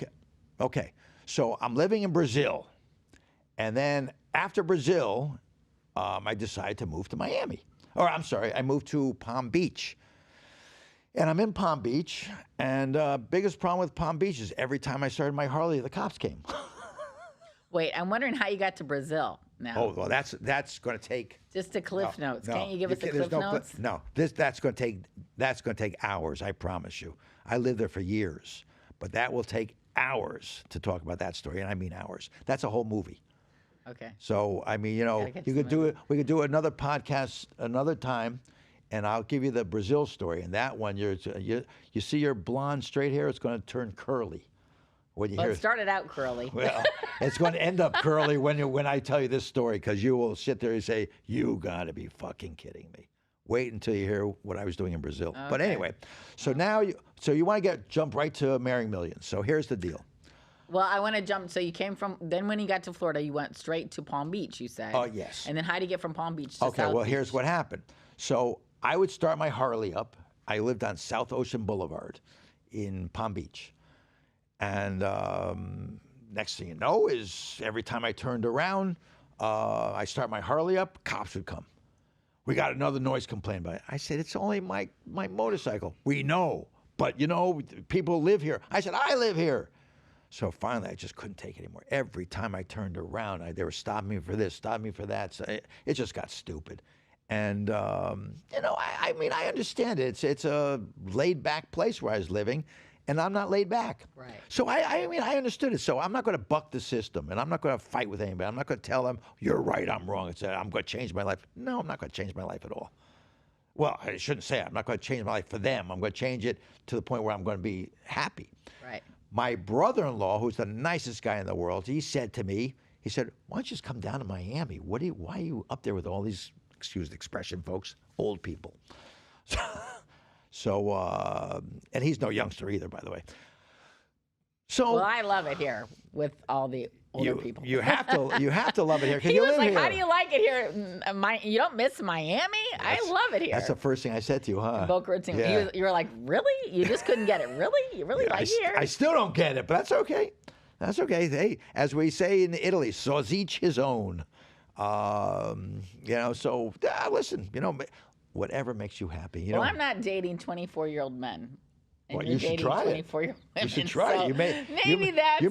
Okay. So I'm living in Brazil, and then after Brazil, I decided to move to Miami. Or I'm sorry, I moved to Palm Beach. And I'm in Palm Beach, and biggest problem with Palm Beach is every time I started my Harley, the cops came. Wait, I'm wondering how you got to Brazil now. Oh, well, that's going to take. Just the cliff notes. No, Can't you give us the there's cliff notes? No, that's going to take hours. I promise you. I lived there for years, but that will take hours to talk about that story, and I mean hours. That's a whole movie. Okay. So I mean, you know, Gotta get you to could do it. We could do another podcast another time, and I'll give you the Brazil story. And that one, you see your blonde straight hair, it's going to turn curly. When you Well, hear it started out curly. well, it's going to end up curly when I tell you this story, because you will sit there and say, "You got to be fucking kidding me." Wait until you hear what I was doing in Brazil. But Okay. anyway, so now you want to jump right to Marrying Millions. So here's the deal. Well, I want to jump. So you came from, then when you got to Florida, you went straight to Palm Beach, you said. Oh, yes. And then how do you get from Palm Beach to Okay, South well, Beach? here's what happened. So I would start my Harley up. I lived on South Ocean Boulevard in Palm Beach. And next thing you know is every time I turned around, I start my Harley up, cops would come. We got another noise complaint about it. I said, it's only my motorcycle. We know, but you know, people live here. I said, I live here. So finally, I just couldn't take it anymore. Every time I turned around, they were stopping me for this, stopping me for that. So it just got stupid. And, you know, I mean, I understand it. It's a laid-back place where I was living, and I'm not laid back. Right. So, I mean, I understood it. So I'm not going to buck the system, and I'm not going to fight with anybody. I'm not going to tell them, you're right, I'm wrong. It's I'm going to change my life. No, I'm not going to change my life at all. Well, I shouldn't say I'm not going to change my life for them. I'm going to change it to the point where I'm going to be happy. Right. My brother-in-law, who's the nicest guy in the world, he said to me, he said, why don't you just come down to Miami? Why are you up there with all these, excuse the expression, folks, old people? So, and he's no youngster either, by the way. So Well, I love it here with all the older people. you have to love it here because He you was live like, here. "How do you like it here? You don't miss Miami? I love it here." That's the first thing I said to you, huh? Boca Raton. Yeah. You were like, "Really? You just couldn't get it? Really? You really like here?" I still don't get it, but that's okay. That's okay. Hey, as we say in Italy, so each his own. You know, so listen, you know, whatever makes you happy. You Well, know, I'm not dating 24-year-old men. And Well, you're you should dating try it. 24-year-old women. you should try so it. maybe that's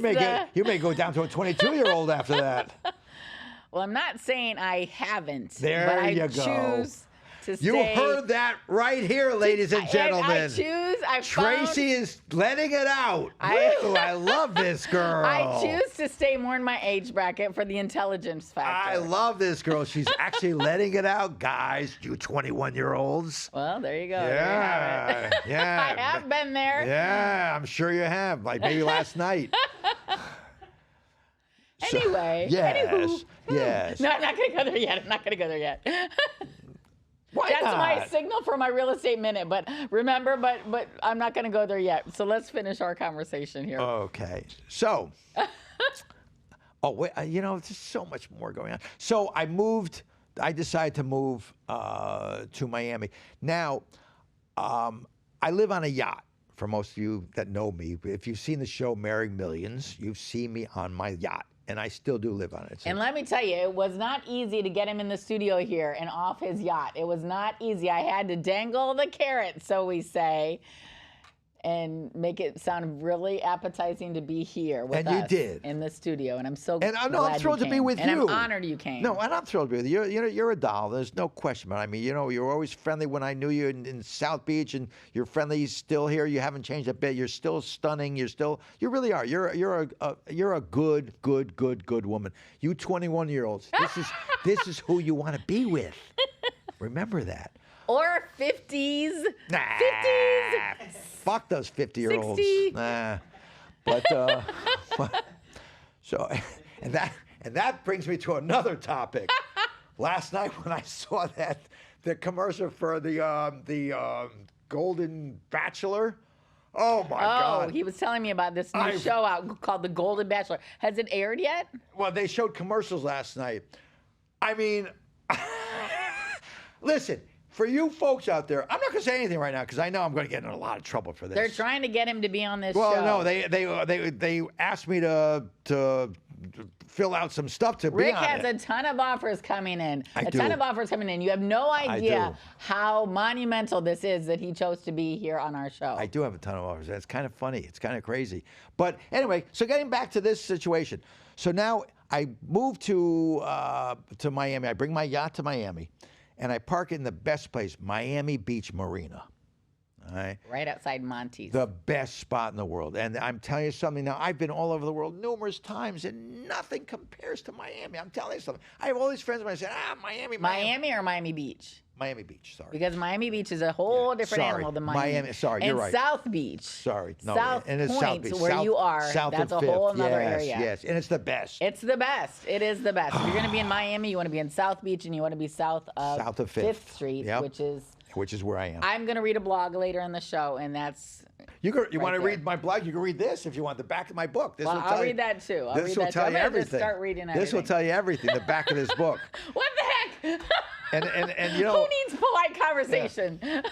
you may go down to a 22-year-old after that. Well, I'm not saying I haven't. There but I you go. choose to You stay. heard that right here, ladies and gentlemen. Tracy is letting it out. Woo, I love this girl. I choose to stay more in my age bracket for the intelligence factor. I love this girl. She's actually letting it out, guys. You 21-year-olds. Well, there you go. There you have it. Yeah. I have been there. Yeah, I'm sure you have. Like maybe last night. Anyway. Yes. Anywho. Yes. No, I'm not going to go there yet. I'm not going to go there yet. Why That's not? my signal for my real estate minute. But remember, but I'm not going to go there yet. So let's finish our conversation here. Okay. So, oh, wait, you know, there's so much more going on. So I decided to move to Miami. Now, I live on a yacht. For most of you that know me, if you've seen the show Marrying Millions, you've seen me on my yacht. And I still do live on it. And let me tell you, it was not easy to get him in the studio here and off his yacht. It was not easy. I had to dangle the carrot, so we say, and make it sound really appetizing to be here with And us you did. in the studio. And I'm so And I'm glad thrilled you to be came. with and you. I'm honored you came. No, and I'm thrilled with you. You're a doll. There's no question. But I mean, you know, you're always friendly when I knew you in South Beach, and you're friendly still here. You haven't changed a bit. You're still stunning. You really are. You're a good woman. You 21-year-olds. This is who you want to be with. Remember that. Or 50s. Nah, 50s. fuck those 50-year-olds. 60. Nah, but so and that brings me to another topic. Last night when I saw the commercial for the Golden Bachelor. Oh my God! He was telling me about this new show out called The Golden Bachelor. Has it aired yet? Well, they showed commercials last night. I mean, listen. For you folks out there, I'm not going to say anything right now because I know I'm going to get in a lot of trouble for this. They're trying to get him to be on this show. Well, no, they asked me to fill out some stuff to be Rick on has it. a ton of offers coming in. I a do. ton of offers coming in. You have no idea do. how monumental this is that he chose to be here on our show. I do have a ton of offers. It's kind of funny. It's kind of crazy. But anyway, so getting back to this situation. So now I move to Miami. I bring my yacht to Miami, and I park in the best place, Miami Beach Marina. All right. Right outside Monty's. The best spot in the world. And I'm telling you something now, I've been all over the world numerous times, and nothing compares to Miami. I'm telling you something. I have all these friends when I say, Miami. Miami or Miami Beach? Miami Beach, sorry. Because Miami Beach is a whole different Sorry. animal than Miami. Sorry, you're and right. South Beach. Sorry. No, South and it's Point, South Beach. where South, you are, South that's a and whole Fifth. other Yes, area. Yes, and it's the best. It's the best. It is the best. If you're going to be in Miami, you want to be in South Beach, and you want to be south of Fifth. Street, Yep. which is where I am. I'm going to read a blog later in the show, and that's. You want to there. read my blog? You can read this if you want. The back of my book. This Well, will I'll tell you, read that too. I'll this read will that tell too. you I'm gonna everything. just start reading This will everything. tell you everything. The back of this book. What the heck? And you know. Who needs polite conversation? And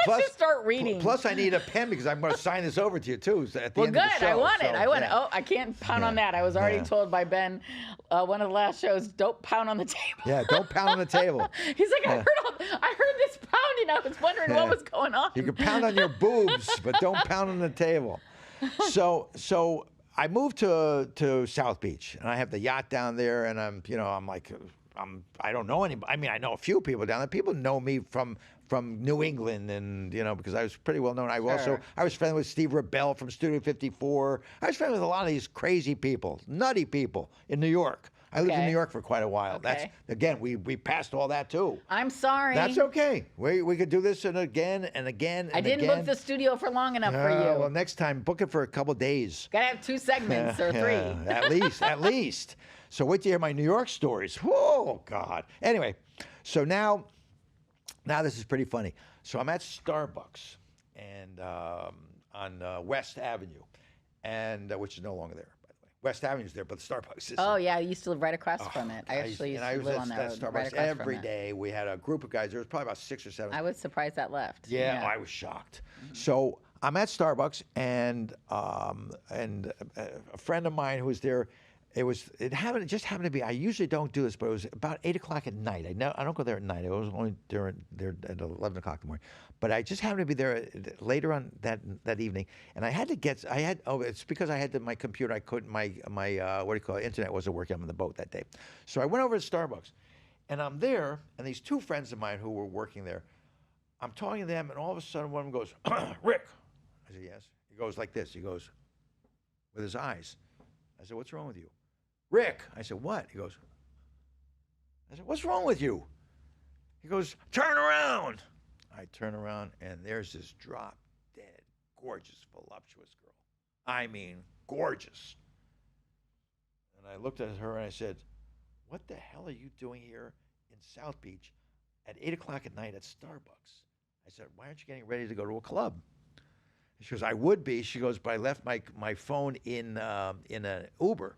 Let's just start reading. Plus, I need a pen because I'm going to sign this over to you too. So at the Well, end good. of the show. I want it. So, I want it. yeah. Oh, I can't pound on Yeah. that. I was already Yeah. told by Ben, one of the last shows, don't pound on the table. Yeah, don't pound on the table. He's like, I heard this pounding. I was wondering what was going on. You can pound on your boobs, but don't pound on the table. So I moved to South Beach, and I have the yacht down there, and I don't know anybody. I mean, I know a few people down there. People know me from New England, and because I was pretty well known. I was friendly with Steve Rebell from Studio 54. I was friendly with a lot of these crazy people, nutty people in New York. I lived in Okay. New York for quite a while. Okay. We passed all that too. I'm sorry. That's okay. We could do this again and again and I didn't again. book the studio for long enough for you. Well, next time, book it for a couple days. Gotta have 2 segments or 3. At least. So wait to hear my New York stories. Whoa, God. Anyway, so now this is pretty funny. So I'm at Starbucks and on West Avenue, and which is no longer there, by the way. West Avenue's there, but the Starbucks is. Oh yeah, I used to live right across from it. I actually used to live on that road, Starbucks right across every from it. day. We had a group of guys. There was probably about 6 or 7. I was surprised that left. Yeah, I was shocked. So I'm at Starbucks, and a friend of mine who was there. It just happened to be. I usually don't do this, but it was about 8 o'clock at night. I don't go there at night. I was only there at 11 o'clock in the morning. But I just happened to be there later on that evening, and I had to get. It's because I had my computer. I couldn't. My what do you call it? Internet wasn't working on the boat that day. So I went over to Starbucks, and I'm there, and these 2 friends of mine who were working there. I'm talking to them, and all of a sudden one of them goes, Rick. I said, yes. He goes like this. He goes with his eyes. I said, what's wrong with you? Rick. I said, what? He goes, I said, what's wrong with you? He goes, turn around. I turn around, and there's this drop dead, gorgeous, voluptuous girl. I mean, gorgeous. And I looked at her, and I said, what the hell are you doing here in South Beach at 8 o'clock at night at Starbucks? I said, why aren't you getting ready to go to a club? And she goes, I would be. She goes, but I left my phone in an Uber.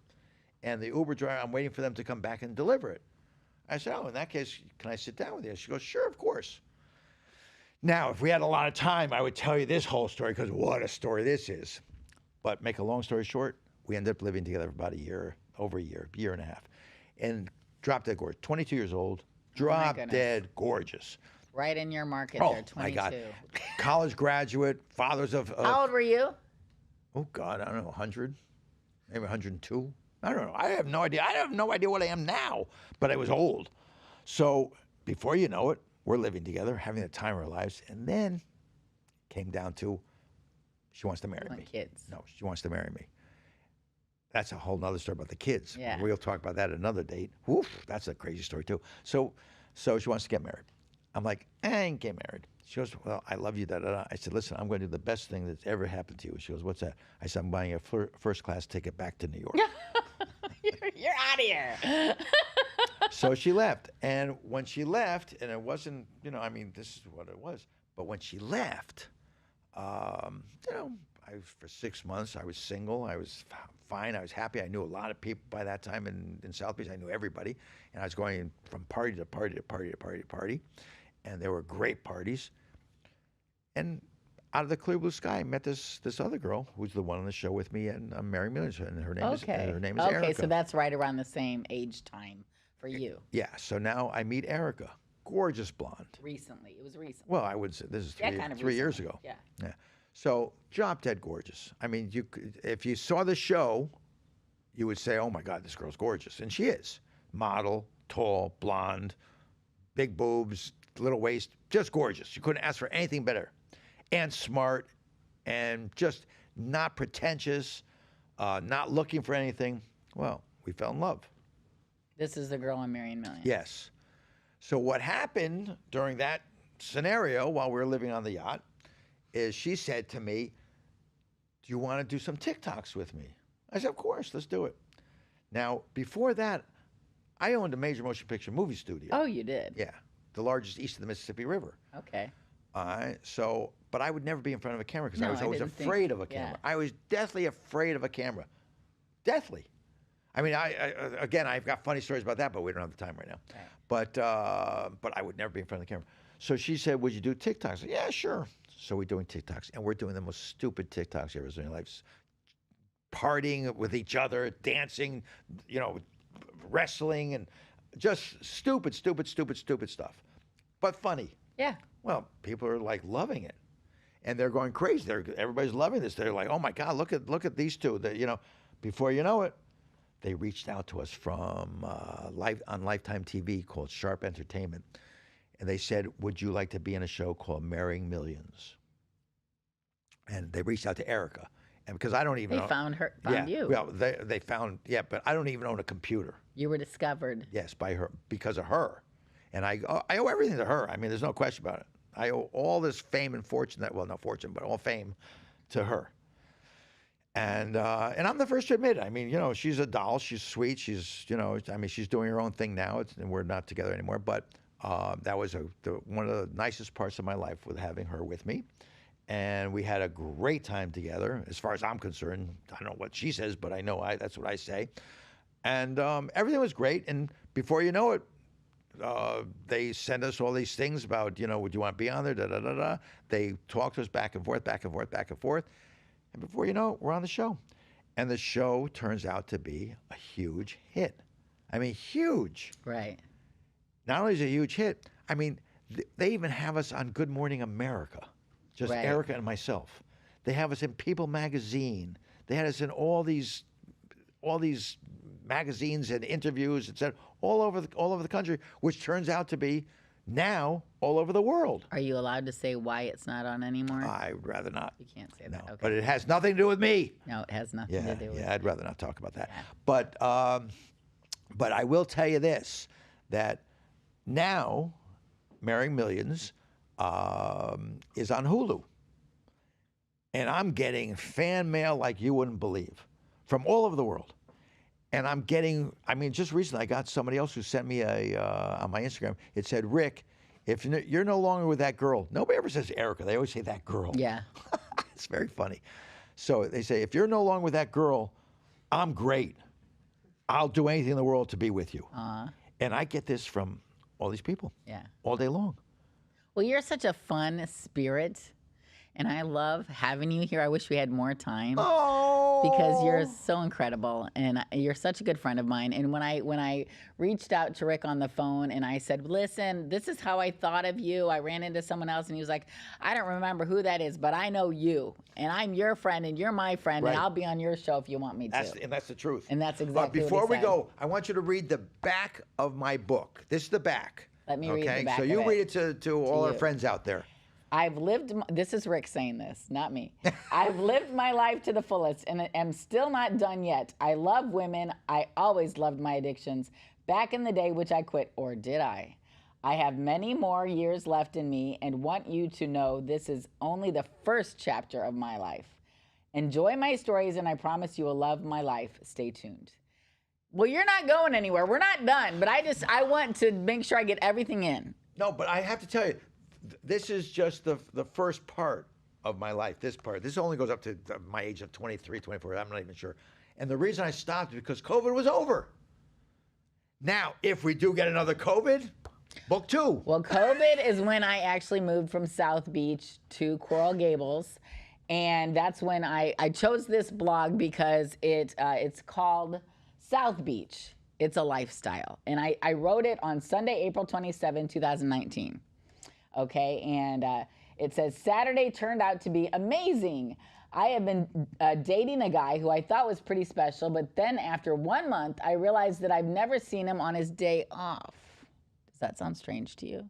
And the Uber driver, I'm waiting for them to come back and deliver it. I said, oh, in that case, can I sit down with you? She goes, sure, of course. Now, if we had a lot of time, I would tell you this whole story, because what a story this is. But make a long story short, we ended up living together for about over a year and a half. And drop dead gorgeous, 22 years old, drop dead gorgeous. Right in your market Oh, there, 22. my God. College graduate, fathers of... How old were you? Oh, God, I don't know, 100, maybe 102. I don't know. I have no idea. I have no idea what I am now, but I was old. So before you know it, we're living together, having the time of our lives, and then came down to she wants to marry me. Kids. No, she wants to marry me. That's a whole nother story about the kids. Yeah. We'll talk about that another date. Woof, that's a crazy story too. So she wants to get married. I'm like, I ain't get married. She goes, well, I love you, da-da-da. I said, listen, I'm going to do the best thing that's ever happened to you. She goes, what's that? I said, I'm buying a first-class ticket back to New York. You're out of here. So she left. And when she left, and it wasn't, this is what it was. But when she left, for 6 months, I was single. I was fine. I was happy. I knew a lot of people by that time in South Beach. I knew everybody. And I was going from party to party to party to party to party. And there were great parties. And out of the clear blue sky, I met this other girl who's the one on the show with me, and I'm marrying millions, and her name is Okay, Erica. so that's right around the same age time for you. Yeah. So now I meet Erica, gorgeous blonde. Recently, it was recent. Well, I would say this is Yeah, kind of 3 years recently, ago. yeah. Yeah. So drop dead gorgeous. I mean, if you saw the show, you would say, "Oh my God, this girl's gorgeous," and she is. Model, tall, blonde, big boobs, little waist, just gorgeous. You couldn't ask for anything better. And smart, and just not pretentious, not looking for anything. Well, we fell in love. This is the girl I'm marrying millions. Yes. So what happened during that scenario while we were living on the yacht is she said to me, "Do you want to do some TikToks with me?" I said, "Of course, let's do it." Now, before that, I owned a major motion picture movie studio. Oh, you did? Yeah, the largest east of the Mississippi River. Okay. All right. So, but I would never be in front of a camera because No, I was I always didn't think- afraid of a yeah. camera. I was deathly afraid of a camera. Deathly. I mean, again, I've got funny stories about that, but we don't have the time right now. Right. But I would never be in front of the camera. So she said, "Would you do TikToks?" I said, "Yeah, sure." So we're doing TikToks, and we're doing the most stupid TikToks you ever seen in your life. Partying with each other, dancing, wrestling, and just stupid stuff. But funny. Yeah. Well, people are like loving it, and they're going crazy. Everybody's loving this. They're like, "Oh my God, look at these two." Before you know it, they reached out to us from on Lifetime TV called Sharp Entertainment, and they said, "Would you like to be in a show called Marrying Millions?" And they reached out to Erica, and because I don't even They know, found you. Well, they found but I don't even own a computer. You were discovered. Yes, by her, because of her. And I owe everything to her. I mean, there's no question about it. I owe all this fame and fortune not fortune, but all fame to her. And I'm the first to admit it. I mean, she's a doll. She's sweet. She's, she's doing her own thing now. And we're not together anymore. But that was one of the nicest parts of my life, with having her with me. And we had a great time together, as far as I'm concerned. I don't know what she says, but I know that's what I say. And everything was great. And before you know it, they send us all these things about, would you want to be on there? Da, da, da, da. They talk to us back and forth. And before you know it, we're on the show. And the show turns out to be a huge hit. I mean, huge. Right. Not only is it a huge hit, I mean, they even have us on Good Morning America, just Right. Erica and myself. They have us in People magazine. They had us in all these magazines and interviews, etc., all over the country, which turns out to be now all over the world. Are you allowed to say why it's not on anymore? I'd rather not. You can't say No, that. Okay. but it has nothing to do with me. No, it has nothing to do with Yeah, I'd rather not talk about that. Yeah. But I will tell you this, that now Marrying Millions is on Hulu. And I'm getting fan mail like you wouldn't believe from all over the world. And I'm getting, just recently I got somebody else who sent me on my Instagram. It said, "Rick, if you're no longer with that girl," nobody ever says Erica. They always say that girl. Yeah. It's very funny. So they say, "If you're no longer with that girl, I'm great. I'll do anything in the world to be with you." And I get this from all these people. Yeah. All day long. Well, you're such a fun spirit, and I love having you here. I wish we had more time. Because you're so incredible, and you're such a good friend of mine. And when I reached out to Rick on the phone and I said, "Listen, this is how I thought of you," I ran into someone else and he was like, "I don't remember who that is, but I know you, and I'm your friend, and you're my friend, Right. and I'll be on your show if you want me to." And that's the truth. And that's But exactly what he before we said. go, I want you to read the back of my book. This is the back. Let me read the okay? back So of you it read it to all our you. friends out there. This is Rick saying this, not me. "I've lived my life to the fullest and am still not done yet. I love women. I always loved my addictions. Back in the day, which I quit, or did I? I have many more years left in me and want you to know this is only the first chapter of my life. Enjoy my stories and I promise you will love my life. Stay tuned." Well, you're not going anywhere. We're not done, but I want to make sure I get everything in. No, but I have to tell you, this is just the first part of my life. This part. This only goes up to my age of 23, 24. I'm not even sure. And the reason I stopped is because COVID was over. Now, if we do get another COVID, Book 2. Well, COVID is when I actually moved from South Beach to Coral Gables. And that's when I chose this blog because it's called South Beach. It's a lifestyle. And I wrote it on Sunday, April 27, 2019. Okay, and it says, Saturday turned out to be amazing. I have been dating a guy who I thought was pretty special, but then after 1 month, I realized that I've never seen him on his day off. Does that sound strange to you?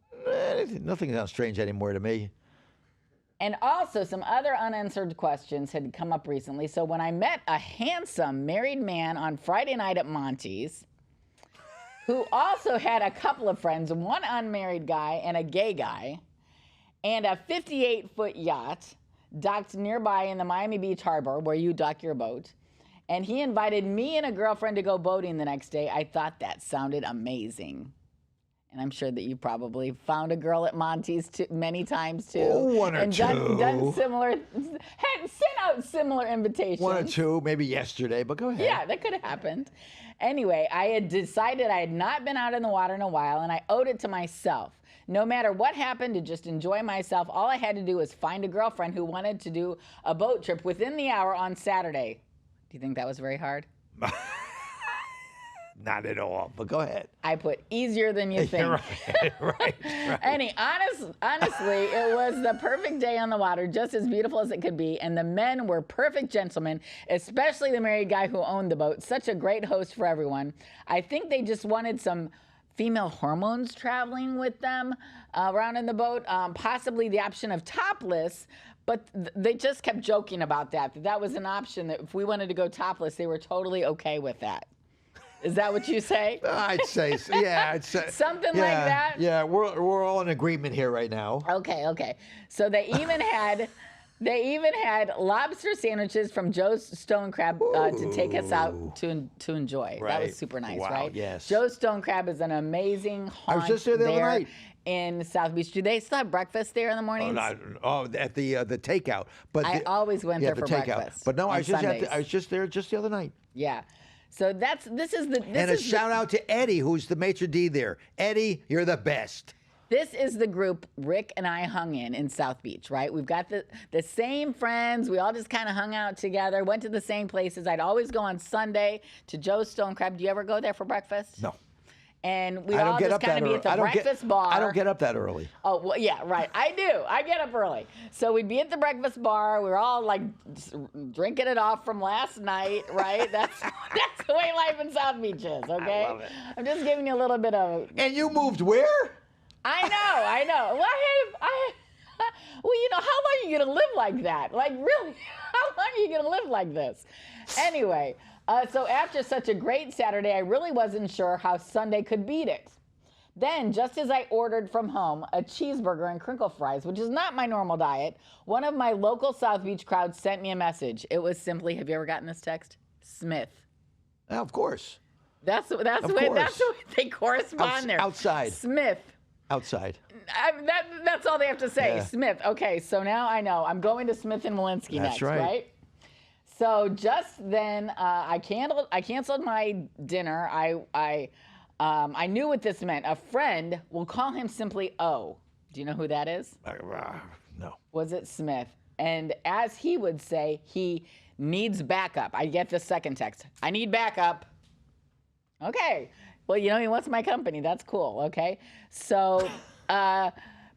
Nothing sounds strange anymore to me. And also, some other unanswered questions had come up recently. So when I met a handsome married man on Friday night at Monty's, who also had a couple of friends, one unmarried guy and a gay guy, and a 58-foot yacht docked nearby in the Miami Beach harbor where you dock your boat, and he invited me and a girlfriend to go boating the next day, I thought that sounded amazing. And I'm sure that you probably found a girl at Monty's many times too. Oh, one or and two. Done similar, had sent out similar invitations. 1 or 2, maybe yesterday, but go ahead. Yeah, that could have happened. Anyway, I had decided I had not been out in the water in a while, and I owed it to myself. No matter what happened, to just enjoy myself. All I had to do was find a girlfriend who wanted to do a boat trip within the hour on Saturday. Do you think that was very hard? Not at all, but go ahead. I put easier than you think. right. Honestly, it was the perfect day on the water, just as beautiful as it could be. And the men were perfect gentlemen, especially the married guy who owned the boat. Such a great host for everyone. I think they just wanted some female hormones traveling with them around in the boat, possibly the option of topless. But they just kept joking about that was an option, that if we wanted to go topless, they were totally okay with that. Is that what you say? I'd say, so. Yeah, I'd say something like that. Yeah, we're all in agreement here right now. Okay. So they even had lobster sandwiches from Joe's Stone Crab to take us out to enjoy. Right. That was super nice, Wow, right? yes. Joe's Stone Crab is an amazing haunt. I was just there the other night. In South Beach. Do they still have breakfast there in the mornings? At the takeout. But I always went there the for takeout. breakfast. But no, I on Sundays. was just there just the other night. Yeah. So this is And shout out to Eddie, who's the maitre d' there. Eddie, you're the best. This is the group Rick and I hung in South Beach, right? We've got the same friends. We all just kind of hung out together, went to the same places. I'd always go on Sunday to Joe's Stone Crab. Do you ever go there for breakfast? No. And we all just kind of be at the breakfast bar. I don't get up that early. Oh, well, yeah, right. I do. I get up early. So we'd be at the breakfast bar. We were all like drinking it off from last night, right? That's the way life in South Beach is, okay? I love it. I'm just giving you a little bit of... And you moved where? I know. Well, well, you know, how long are you going to live like that? Like, really, how long are you going to live like this? Anyway, so after such a great Saturday, I really wasn't sure how Sunday could beat it. Then, just as I ordered from home a cheeseburger and crinkle fries, which is not my normal diet, one of my local South Beach crowd sent me a message. It was simply, have you ever gotten this text? Smith. Of course. That's the way they correspond there. Outside. Smith. Outside. That's all they have to say. Yeah. Smith. Okay, so now I know. I'm going to Smith and Walensky next, right? So just then, I canceled my dinner. I knew what this meant. A friend, we'll call him simply O. Do you know who that is? No. Was it Smith? And as he would say, he needs backup. I get the second text. I need backup. Okay. Well, you know, he wants my company. That's cool, okay? So,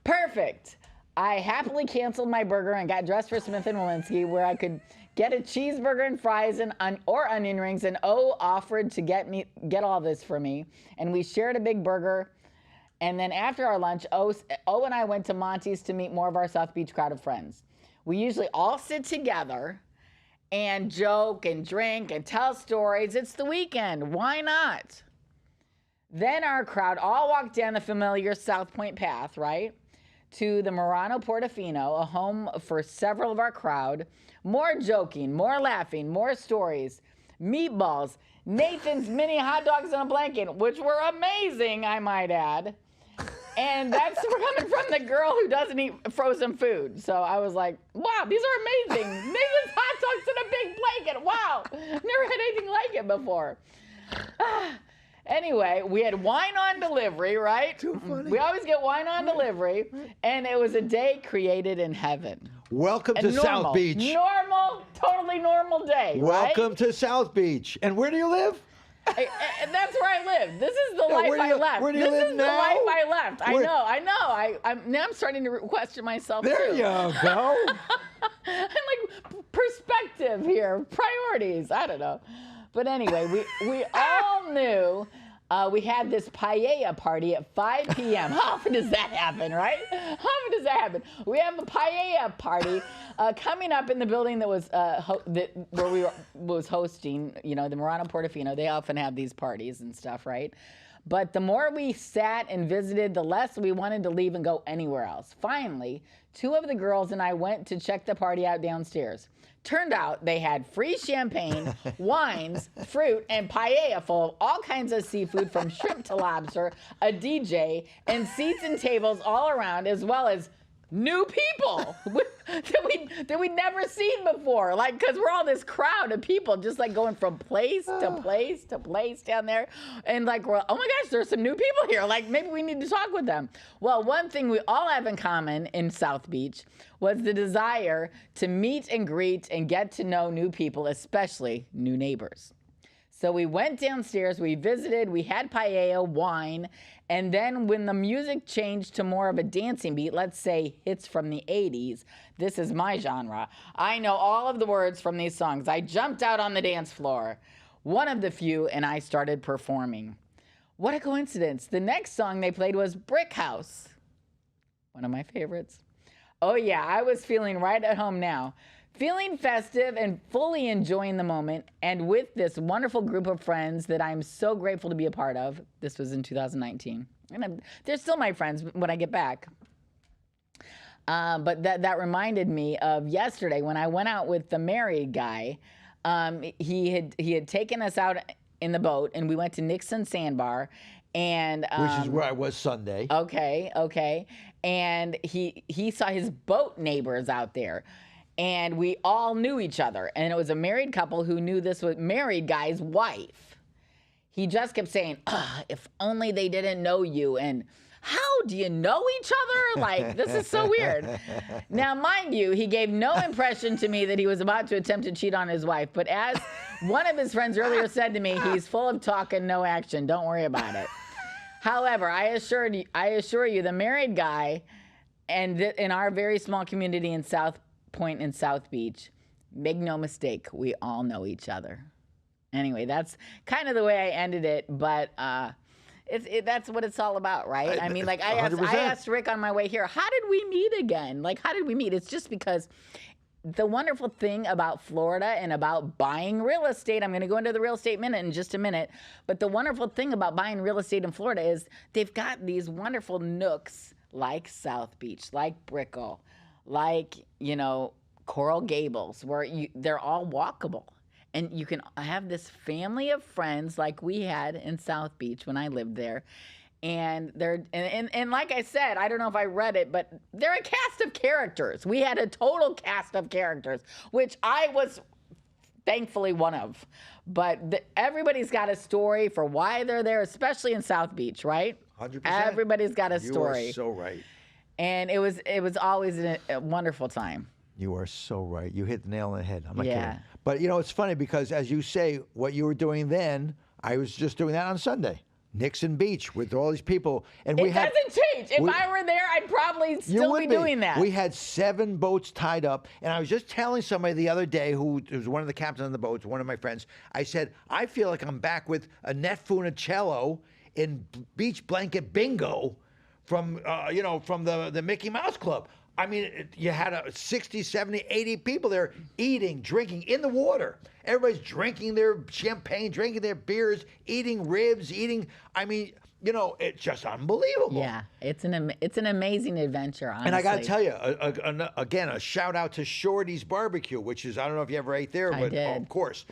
perfect. I happily canceled my burger and got dressed for Smith & Walensky, where I could get a cheeseburger and fries or onion rings, and O offered to get all this for me. And we shared a big burger. And then after our lunch, O and I went to Monty's to meet more of our South Beach crowd of friends. We usually all sit together and joke and drink and tell stories. It's the weekend. Why not? Then our crowd all walked down the familiar South Point path, right, to the Murano Portofino, a home for several of our crowd. More joking, more laughing, more stories, meatballs, Nathan's mini hot dogs in a blanket, which were amazing, I might add. And that's coming from the girl who doesn't eat frozen food. So I was like, wow, these are amazing. Nathan's hot dogs in a big blanket. Wow, never had anything like it before. Anyway, we had wine on delivery, right? Too funny. We always get wine on delivery, and it was a day created in heaven. Welcome to Normal, South Beach. Normal, totally normal day, Welcome right? to South Beach. And where do you live? And that's where I live. This is the life where do I you- left. where do you This live is now? the life I left. Where- I know. Now I'm starting to question myself There too. you go. I'm like perspective here, priorities. I don't know, but anyway, we all knew we had this paella party at 5 p.m. How often does that happen, right? How often does that happen? We have a paella party coming up in the building that was where we was hosting. You know, the Murano Portofino. They often have these parties and stuff, right? But the more we sat and visited, the less we wanted to leave and go anywhere else. Finally, two of the girls and I went to check the party out downstairs. Turned out they had free champagne, wines, fruit, and paella full of all kinds of seafood from shrimp to lobster, a DJ, and seats and tables all around, as well as new people that we'd never seen before. Like, because we're all this crowd of people just like going from place to place to place down there. And like, we're, oh my gosh, there's some new people here. Like, maybe we need to talk with them. Well, one thing we all have in common in South Beach was the desire to meet and greet and get to know new people, especially new neighbors. So we went downstairs, we visited, we had paella, wine, and then when the music changed to more of a dancing beat, let's say hits from the 80s, this is my genre. I know all of the words from these songs. I jumped out on the dance floor, one of the few, and I started performing. What a coincidence. The next song they played was Brick House, one of my favorites. Oh yeah, I was feeling right at home now. Feeling festive and fully enjoying the moment, and with this wonderful group of friends that I'm so grateful to be a part of. This was in 2019. And they're still my friends when I get back. But that reminded me of yesterday when I went out with the married guy. He had taken us out in the boat, and we went to Nixon Sandbar. And Which is where I was Sunday. Okay. And he saw his boat neighbors out there. And we all knew each other. And it was a married couple who knew this was married guy's wife. He just kept saying, if only they didn't know you. And how do you know each other? Like, this is so weird. Now, mind you, he gave no impression to me that he was about to attempt to cheat on his wife. But as one of his friends earlier said to me, he's full of talk and no action. Don't worry about it. However, I assure you, the married guy, and in our very small community in South Point in South Beach, make no mistake, we all know each other. Anyway, that's kind of the way I ended it, but that's what it's all about, right? I mean, like I asked Rick on my way here, how did we meet again? Like, how did we meet? It's just because the wonderful thing about Florida and about buying real estate, I'm going to go into the real estate minute in just a minute, but the wonderful thing about buying real estate in Florida is they've got these wonderful nooks like South Beach, like Brickell, like, you know, Coral Gables, where they're all walkable. And you can have this family of friends like we had in South Beach when I lived there. And they're and like I said, I don't know if I read it, but they're a cast of characters. We had a total cast of characters, which I was thankfully one of. But everybody's got a story for why they're there, especially in South Beach, right? 100%. Everybody's got a story. You are so right. And it was always a wonderful time. You are so right. You hit the nail on the head. I'm not Yeah. kidding. But, you know, it's funny because, as you say, what you were doing then, I was just doing that on Sunday. Nixon Beach with all these people. And It doesn't change. If I were there, I'd probably still be doing that. We had 7 boats tied up. And I was just telling somebody the other day who was one of the captains on the boats, one of my friends, I said, I feel like I'm back with Annette Funicello in Beach Blanket Bingo from, from the Mickey Mouse Club. I mean, you had 60, 70, 80 people there eating, drinking in the water. Everybody's drinking their champagne, drinking their beers, eating ribs, I mean, you know, it's just unbelievable. Yeah, it's an amazing adventure, honestly. And I got to tell you, again, a shout out to Shorty's Barbecue, which is, I don't know if you ever ate there, but did. Of course.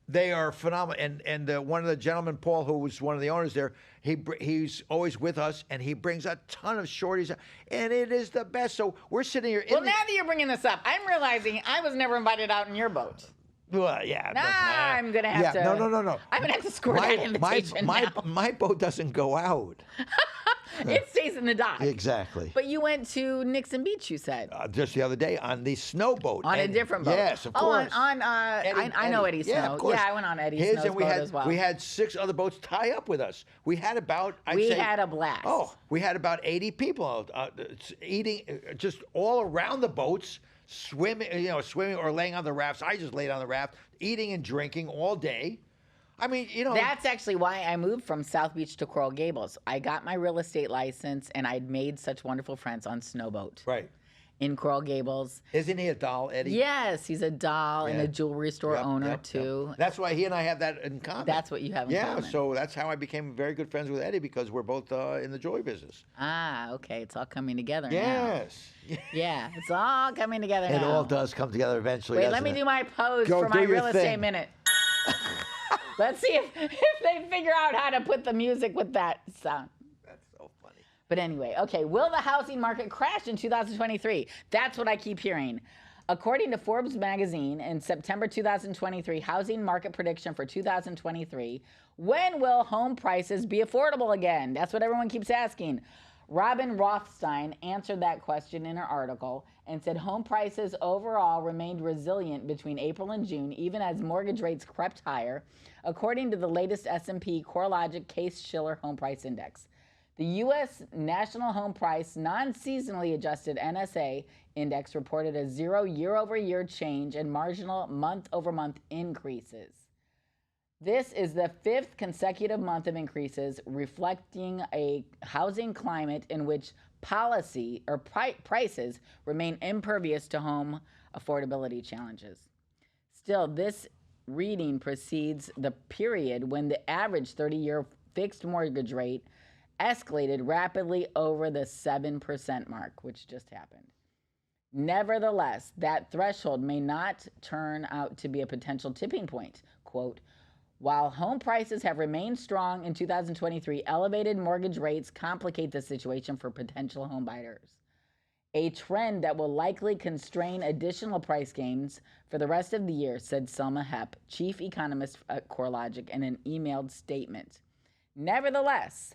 They are phenomenal. And one of the gentlemen, Paul, who was one of the owners there, he's always with us, and he brings a ton of Shorties, and it is the best. So we're sitting here. Well, now that you're bringing this up, I'm realizing I was never invited out in your boat. Well, yeah. I'm gonna have to. No. I'm gonna have to score that invitation now. My boat doesn't go out. It stays in the dock. Exactly. But you went to Nixon Beach, you said. Just the other day on the snow boat. On a different boat. Yes, of course. I know Eddie Snow. Yeah, of course. Yeah, I went on Eddie His, Snow's and boat as well. We had 6 other boats tie up with us. We had about, We had a blast. Oh, we had about 80 people eating just all around the boats, swimming or laying on the rafts. I just laid on the raft, eating and drinking all day. I mean, That's actually why I moved from South Beach to Coral Gables. I got my real estate license, and I'd made such wonderful friends on Snowboat right. in Coral Gables. Isn't he a doll, Eddie? Yes, he's a doll and Yeah. a jewelry store owner, too. Yep. That's why he and I have that in common. That's what you have in common. Yeah, so that's how I became very good friends with Eddie, because we're both in the jewelry business. Ah, okay. It's all coming together now. Yes. Yeah, it's all coming together It now. all does come together eventually. Wait, doesn't let me it? do my pose Go for do my your real estate thing. minute. Let's see if they figure out how to put the music with that sound. That's so funny. But anyway, okay, will the housing market crash in 2023? That's what I keep hearing. According to Forbes magazine, in September 2023, housing market prediction for 2023, when will home prices be affordable again? That's what everyone keeps asking. Robin Rothstein answered that question in her article and said home prices overall remained resilient between April and June, even as mortgage rates crept higher, according to the latest S&P CoreLogic Case-Shiller Home Price Index. The U.S. National Home Price non-seasonally adjusted NSA index reported a 0 year-over-year change and marginal month-over-month increases. This is the 5th consecutive month of increases, reflecting a housing climate in which policy or prices remain impervious to home affordability challenges. Still, this reading precedes the period when the average 30-year fixed mortgage rate escalated rapidly over the 7% mark, which just happened. Nevertheless, that threshold may not turn out to be a potential tipping point. Quote, while home prices have remained strong in 2023, elevated mortgage rates complicate the situation for potential home buyers, a trend that will likely constrain additional price gains for the rest of the year, said Selma Hepp, chief economist at CoreLogic, in an emailed statement. Nevertheless,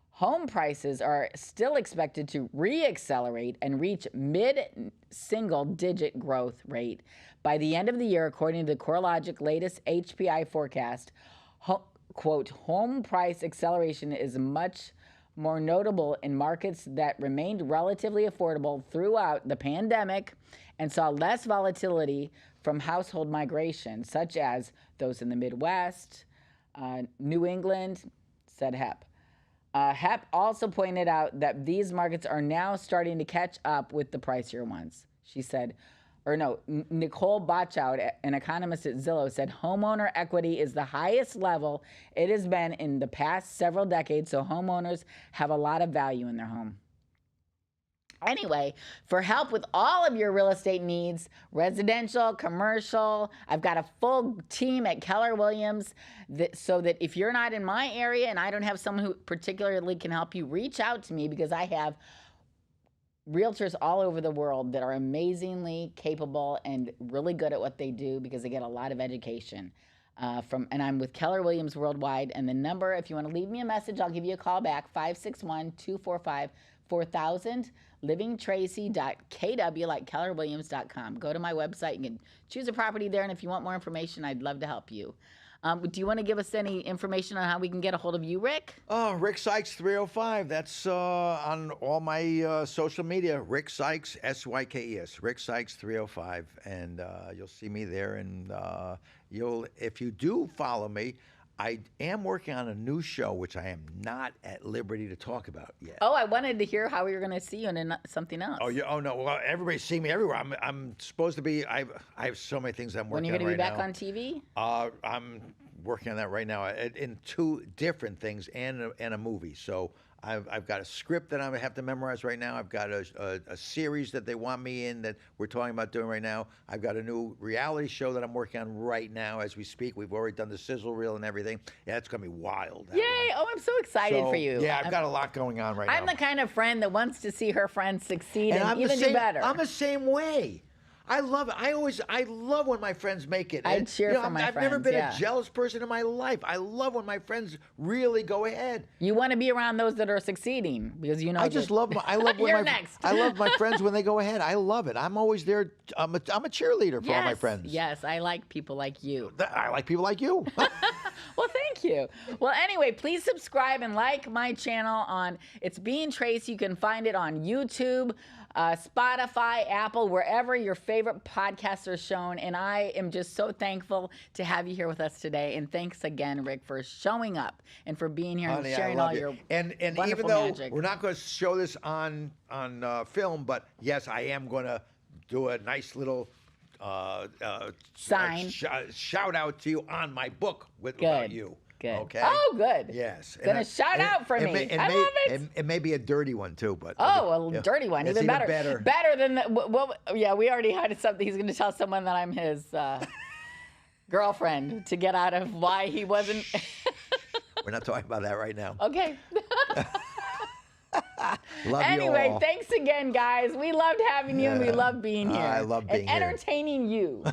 home prices are still expected to re-accelerate and reach mid-single-digit growth rate by the end of the year, according to the CoreLogic latest HPI forecast. Quote, home price acceleration is much more notable in markets that remained relatively affordable throughout the pandemic and saw less volatility from household migration, such as those in the Midwest, New England, said Hepp. Hepp also pointed out that these markets are now starting to catch up with the pricier ones. She said, Nicole Botchout, an economist at Zillow, said homeowner equity is the highest level it has been in the past several decades, so homeowners have a lot of value in their home. Anyway, for help with all of your real estate needs, residential, commercial, I've got a full team at Keller Williams so that if you're not in my area and I don't have someone who particularly can help you, reach out to me, because I have realtors all over the world that are amazingly capable and really good at what they do because they get a lot of education. And I'm with Keller Williams Worldwide. And the number, if you want to leave me a message, I'll give you a call back, 561-245-4000, livingtracy.kw, like kellerwilliams.com. Go to my website. You can choose a property there. And if you want more information, I'd love to help you. Do you want to give us any information on how we can get a hold of you, Rick? Rick Sykes 305. That's on all my social media. Rick Sykes, S-Y-K-E-S. Rick Sykes 305, and you'll see me there. And if you do follow me, I am working on a new show, which I am not at liberty to talk about yet. Oh, I wanted to hear how we were going to see you in something else. Oh, yeah. Oh, no. Well, everybody's seeing me everywhere. I'm supposed to be. I have so many things I'm working on right now. When you're going to be back on TV? I'm working on that right now in 2 different things and a movie. So I've got a script that I have to memorize right now. I've got a series that they want me in that we're talking about doing right now. I've got a new reality show that I'm working on right now as we speak. We've already done the sizzle reel and everything. Yeah, it's going to be wild. Yay! Oh, I'm so excited for you. Yeah, I've got a lot going on right now. I'm the kind of friend that wants to see her friends succeed and even do better. I'm the same way. I love it. I love when my friends make it. I And, cheer for my I've never friends, been yeah. a jealous person in my life. I love when my friends really go ahead. You want to be around those that are succeeding because you know. I just love I love when You're my next. I love my friends when they go ahead. I love it. I'm always there. I'm a cheerleader for all my Yes, friends. Yes, I like people like you. I like people like you. Well, thank you. Well, anyway, please subscribe and like my channel on It's Being Tracy. You can find it on YouTube, Spotify, Apple, wherever your favorite podcasts are shown. And I am just so thankful to have you here with us today. And thanks again, Rick, for showing up and for being here Honey, and I sharing love all you. your and wonderful even though magic. we're not going to show this on film, but yes, I am going to do a nice little Sign. Shout out to you on my book about Good. you. Good. Okay. Oh, good. Yes. Gonna shout out for me. I love it. It may be a dirty one too, but Oh, a yeah. dirty one, It's even better. better. Better than the, well, yeah. We already had something. He's going to tell someone that I'm his girlfriend to get out of why he wasn't. We're not talking about that right now. Okay. Love Anyway, you all. thanks again, guys. We loved having you and we love being here. I love being and here. entertaining you.